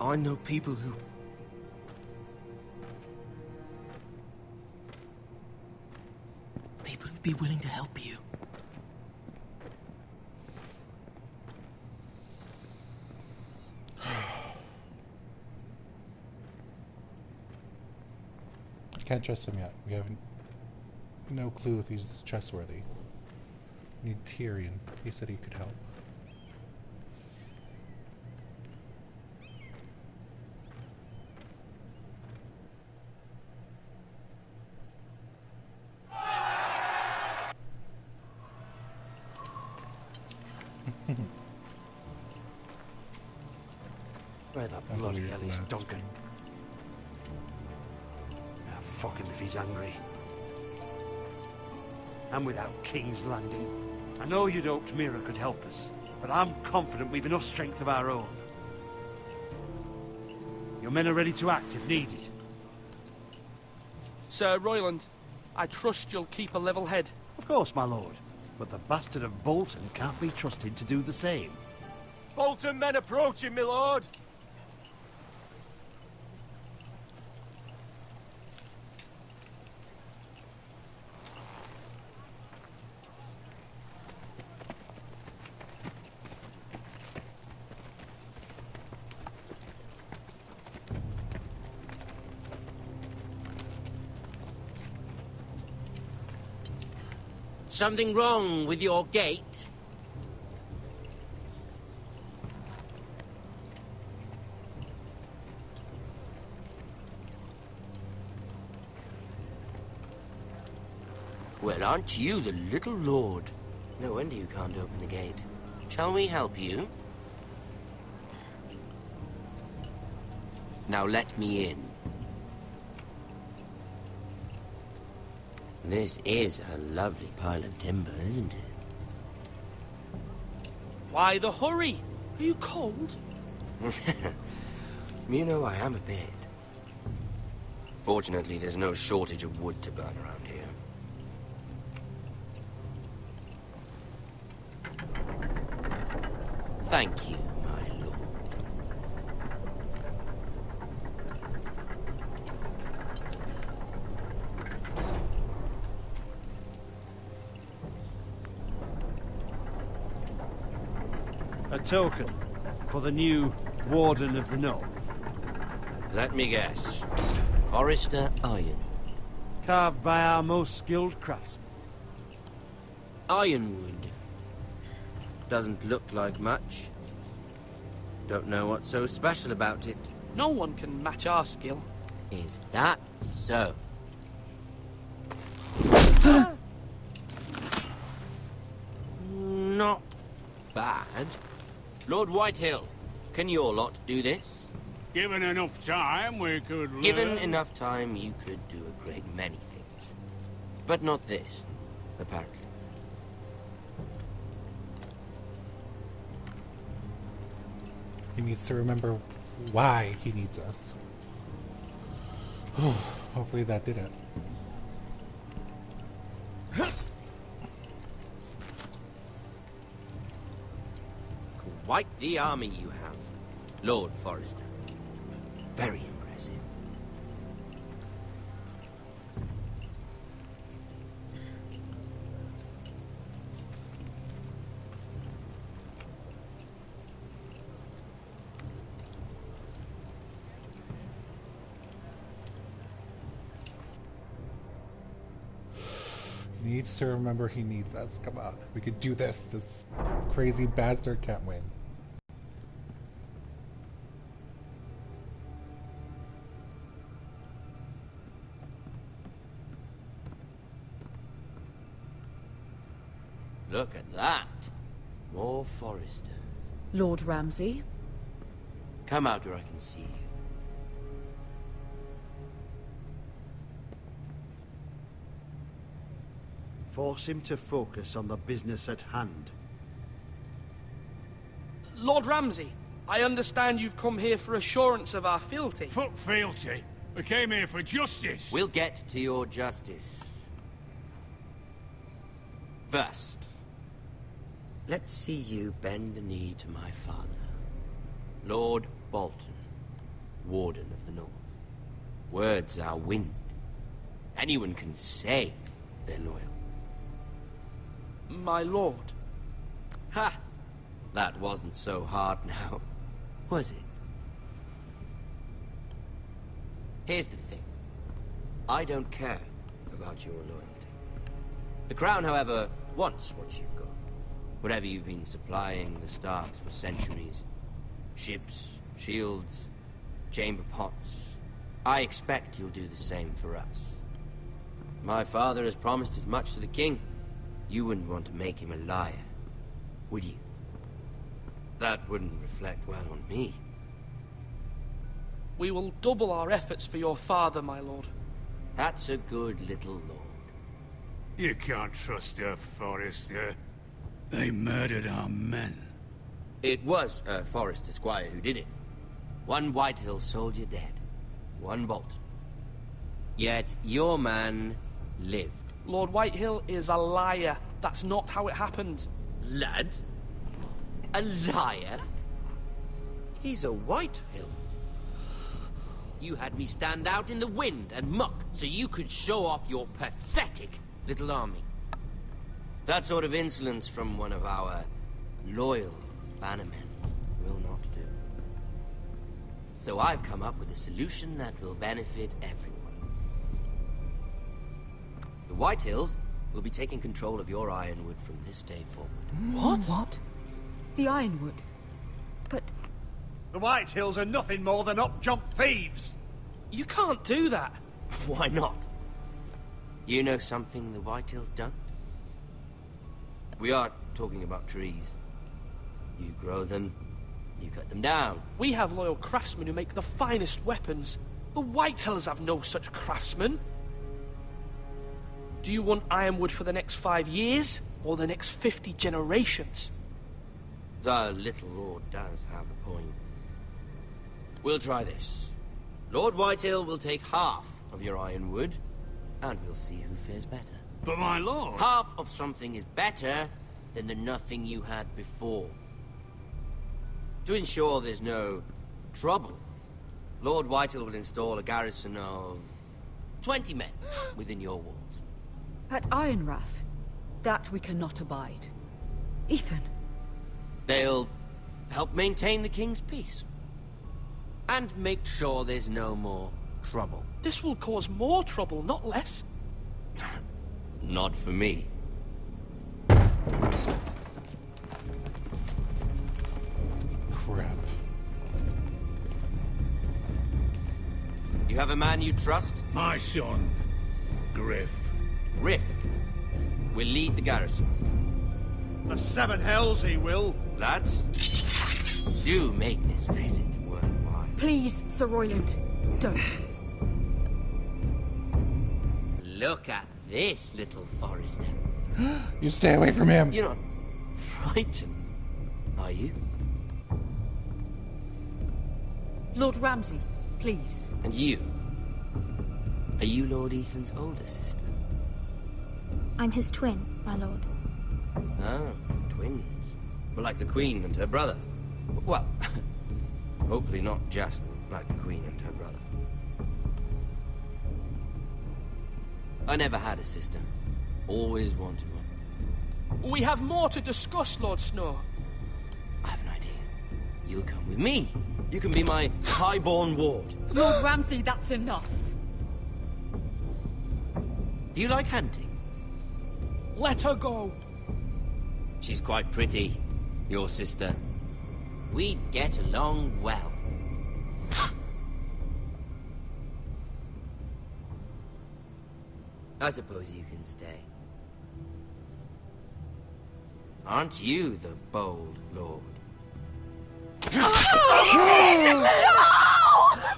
I know people who... People who'd be willing to help you. Can't trust him yet. We have no clue if he's trustworthy. We need Tyrion. He said he could help. Where that bloody hell is Duncan? Fuck him if he's angry. And without King's Landing. I know you'd hoped Mira could help us, but I'm confident we've enough strength of our own. Your men are ready to act if needed. Sir Royland, I trust you'll keep a level head. Of course, my lord. But the bastard of Bolton can't be trusted to do the same. Bolton men approaching, my lord! Something wrong with your gate? Well, aren't you the little lord? No wonder you can't open the gate. Shall we help you? Now let me in. This is a lovely pile of timber, isn't it? Why the hurry? Are you cold? You know, I am a bit. Fortunately, there's no shortage of wood to burn around here. Thank you, my lord. A token for the new Warden of the North. Let me guess. Forrester Ironwood. Carved by our most skilled craftsmen. Ironwood. Doesn't look like much. Don't know what's so special about it. No one can match our skill. Is that so? Not bad. Lord Whitehill, can your lot do this? Given enough time, we could learn. Given enough time, you could do a great many things. But not this, apparently. He needs to remember why he needs us. Hopefully that did it. Quite the army you have, Lord Forrester. Very impressive. He needs to remember he needs us. Come on. We could do this. This crazy bastard can't win. Look at that. More Forresters. Lord Ramsay? Come out where I can see you. Force him to focus on the business at hand. Lord Ramsay, I understand you've come here for assurance of our fealty. Fuck fealty. We came here for justice. We'll get to your justice. First, let's see you bend the knee to my father, Lord Bolton, Warden of the North. Words are wind. Anyone can say they're loyal. My lord. Ha! That wasn't so hard now, was it? Here's the thing. I don't care about your loyalty. The Crown, however, wants what you've got. Whatever you've been supplying the Starks for centuries. Ships, shields, chamber pots. I expect you'll do the same for us. My father has promised as much to the king. You wouldn't want to make him a liar, would you? That wouldn't reflect well on me. We will double our efforts for your father, my lord. That's a good little lord. You can't trust her, Forrester. They murdered our men. It was a Forrester squire who did it. One Whitehill soldier dead. One Bolton. Yet your man lived. Lord Whitehill is a liar. That's not how it happened. Lad? A liar? He's a Whitehill. You had me stand out in the wind and muck so you could show off your pathetic little army. That sort of insolence from one of our loyal bannermen will not do. So I've come up with a solution that will benefit everyone. The Whitehills will be taking control of your Ironwood from this day forward. What? The Ironwood? But... The Whitehills are nothing more than up-jump thieves! You can't do that. Why not? You know something the Whitehills don't? We are talking about trees. You grow them, you cut them down. We have loyal craftsmen who make the finest weapons. The Whitehills have no such craftsmen. Do you want Ironwood for the next 5 years, or the next 50 generations? The little lord does have a point. We'll try this. Lord Whitehill will take half of your Ironwood, and we'll see who fares better. But my lord... Half of something is better than the nothing you had before. To ensure there's no trouble, Lord Whitehill will install a garrison of 20 men within your walls. At Ironrath? That we cannot abide. Ethan. They'll help maintain the king's peace. And make sure there's no more trouble. This will cause more trouble, not less. Not for me. Crap. You have a man you trust? My son, Griff. Griff will lead the garrison. The seven hells he will. Lads, do make this visit worthwhile. Please, Sir Royland, don't. Look at this, little Forrester. You stay away from him. You're not frightened, are you? Lord Ramsay, please. And you? Are you Lord Ethan's older sister? I'm his twin, my lord. Oh, twins. Well, like the Queen and her brother. Well, hopefully not just like the Queen and her brother. I never had a sister. Always wanted one. We have more to discuss, Lord Snow. I have an idea. You'll come with me. You can be my highborn ward. Lord Ramsay, that's enough. Do you like hunting? Let her go. She's quite pretty, your sister. We'd get along well. I suppose you can stay. Aren't you the bold lord?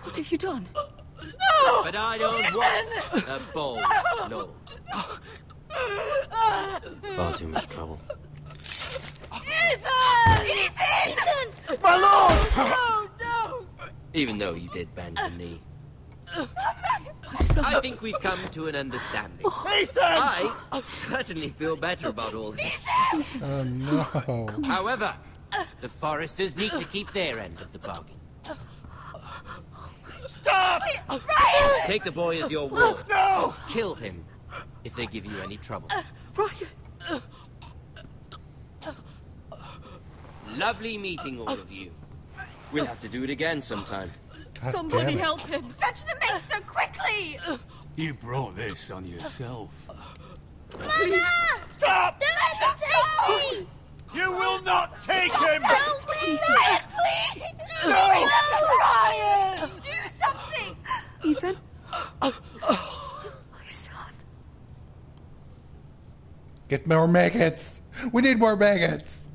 What have you done? But I don't want a bold lord. Far too much trouble. Ethan! Ethan! My lord! No, no! Even though you did bend the knee. I think we've come to an understanding. Ethan! I certainly feel better about all this. Oh no. However, the Foresters need to keep their end of the bargain. Stop! Ryan! Take the boy as your ward. No! Kill him if they give you any trouble. Ryan! Lovely meeting all of you. We'll have to do it again sometime. Somebody help him! Fetch the mace so quickly! You brought this on yourself. Mother! Stop! Don't let him take me! You will not take him! Don't leave! Ryan, please! No! Ryan! Do something! Ethan? My son. Get more maggots! We need more maggots!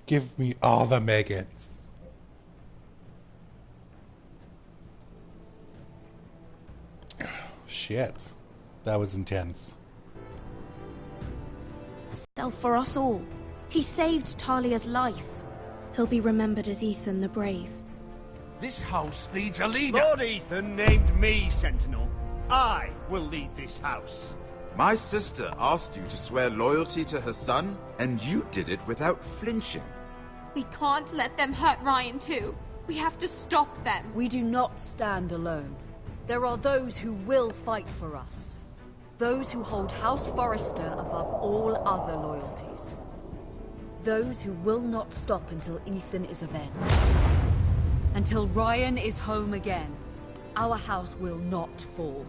Give me all the maggots. Shit. That was intense. Self for us all. He saved Talia's life. He'll be remembered as Ethan the Brave. This house needs a leader. Lord Ethan named me Sentinel. I will lead this house. My sister asked you to swear loyalty to her son, and you did it without flinching. We can't let them hurt Ryan too. We have to stop them. We do not stand alone. There are those who will fight for us. Those who hold House Forrester above all other loyalties. Those who will not stop until Ethan is avenged. Until Ryan is home again, our house will not fall.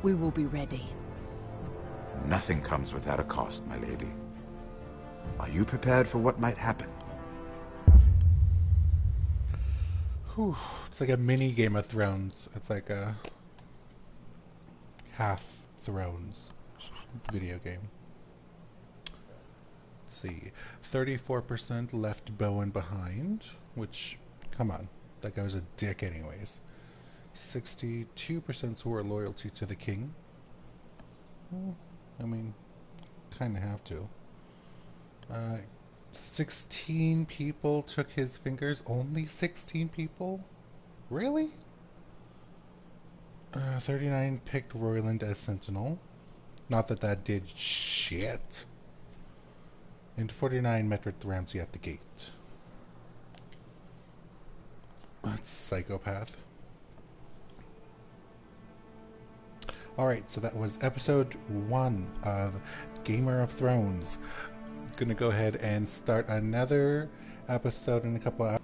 We will be ready. Nothing comes without a cost, my lady. Are you prepared for what might happen? Whew. It's like a mini Game of Thrones. It's like a half Thrones video game. Let's see. 34% left Bowen behind, which, come on, that guy was a dick anyways. 62% swore loyalty to the king. Well, I mean, kind of have to. 16 people took his fingers. Only 16 people? Really? 39 picked Royland as Sentinel. Not that that did shit. And 49 met with Ramsay at the gate. That's psychopath. Alright, so that was episode 1 of Gaymer of Thrones. Gonna go ahead and start another episode in a couple hours.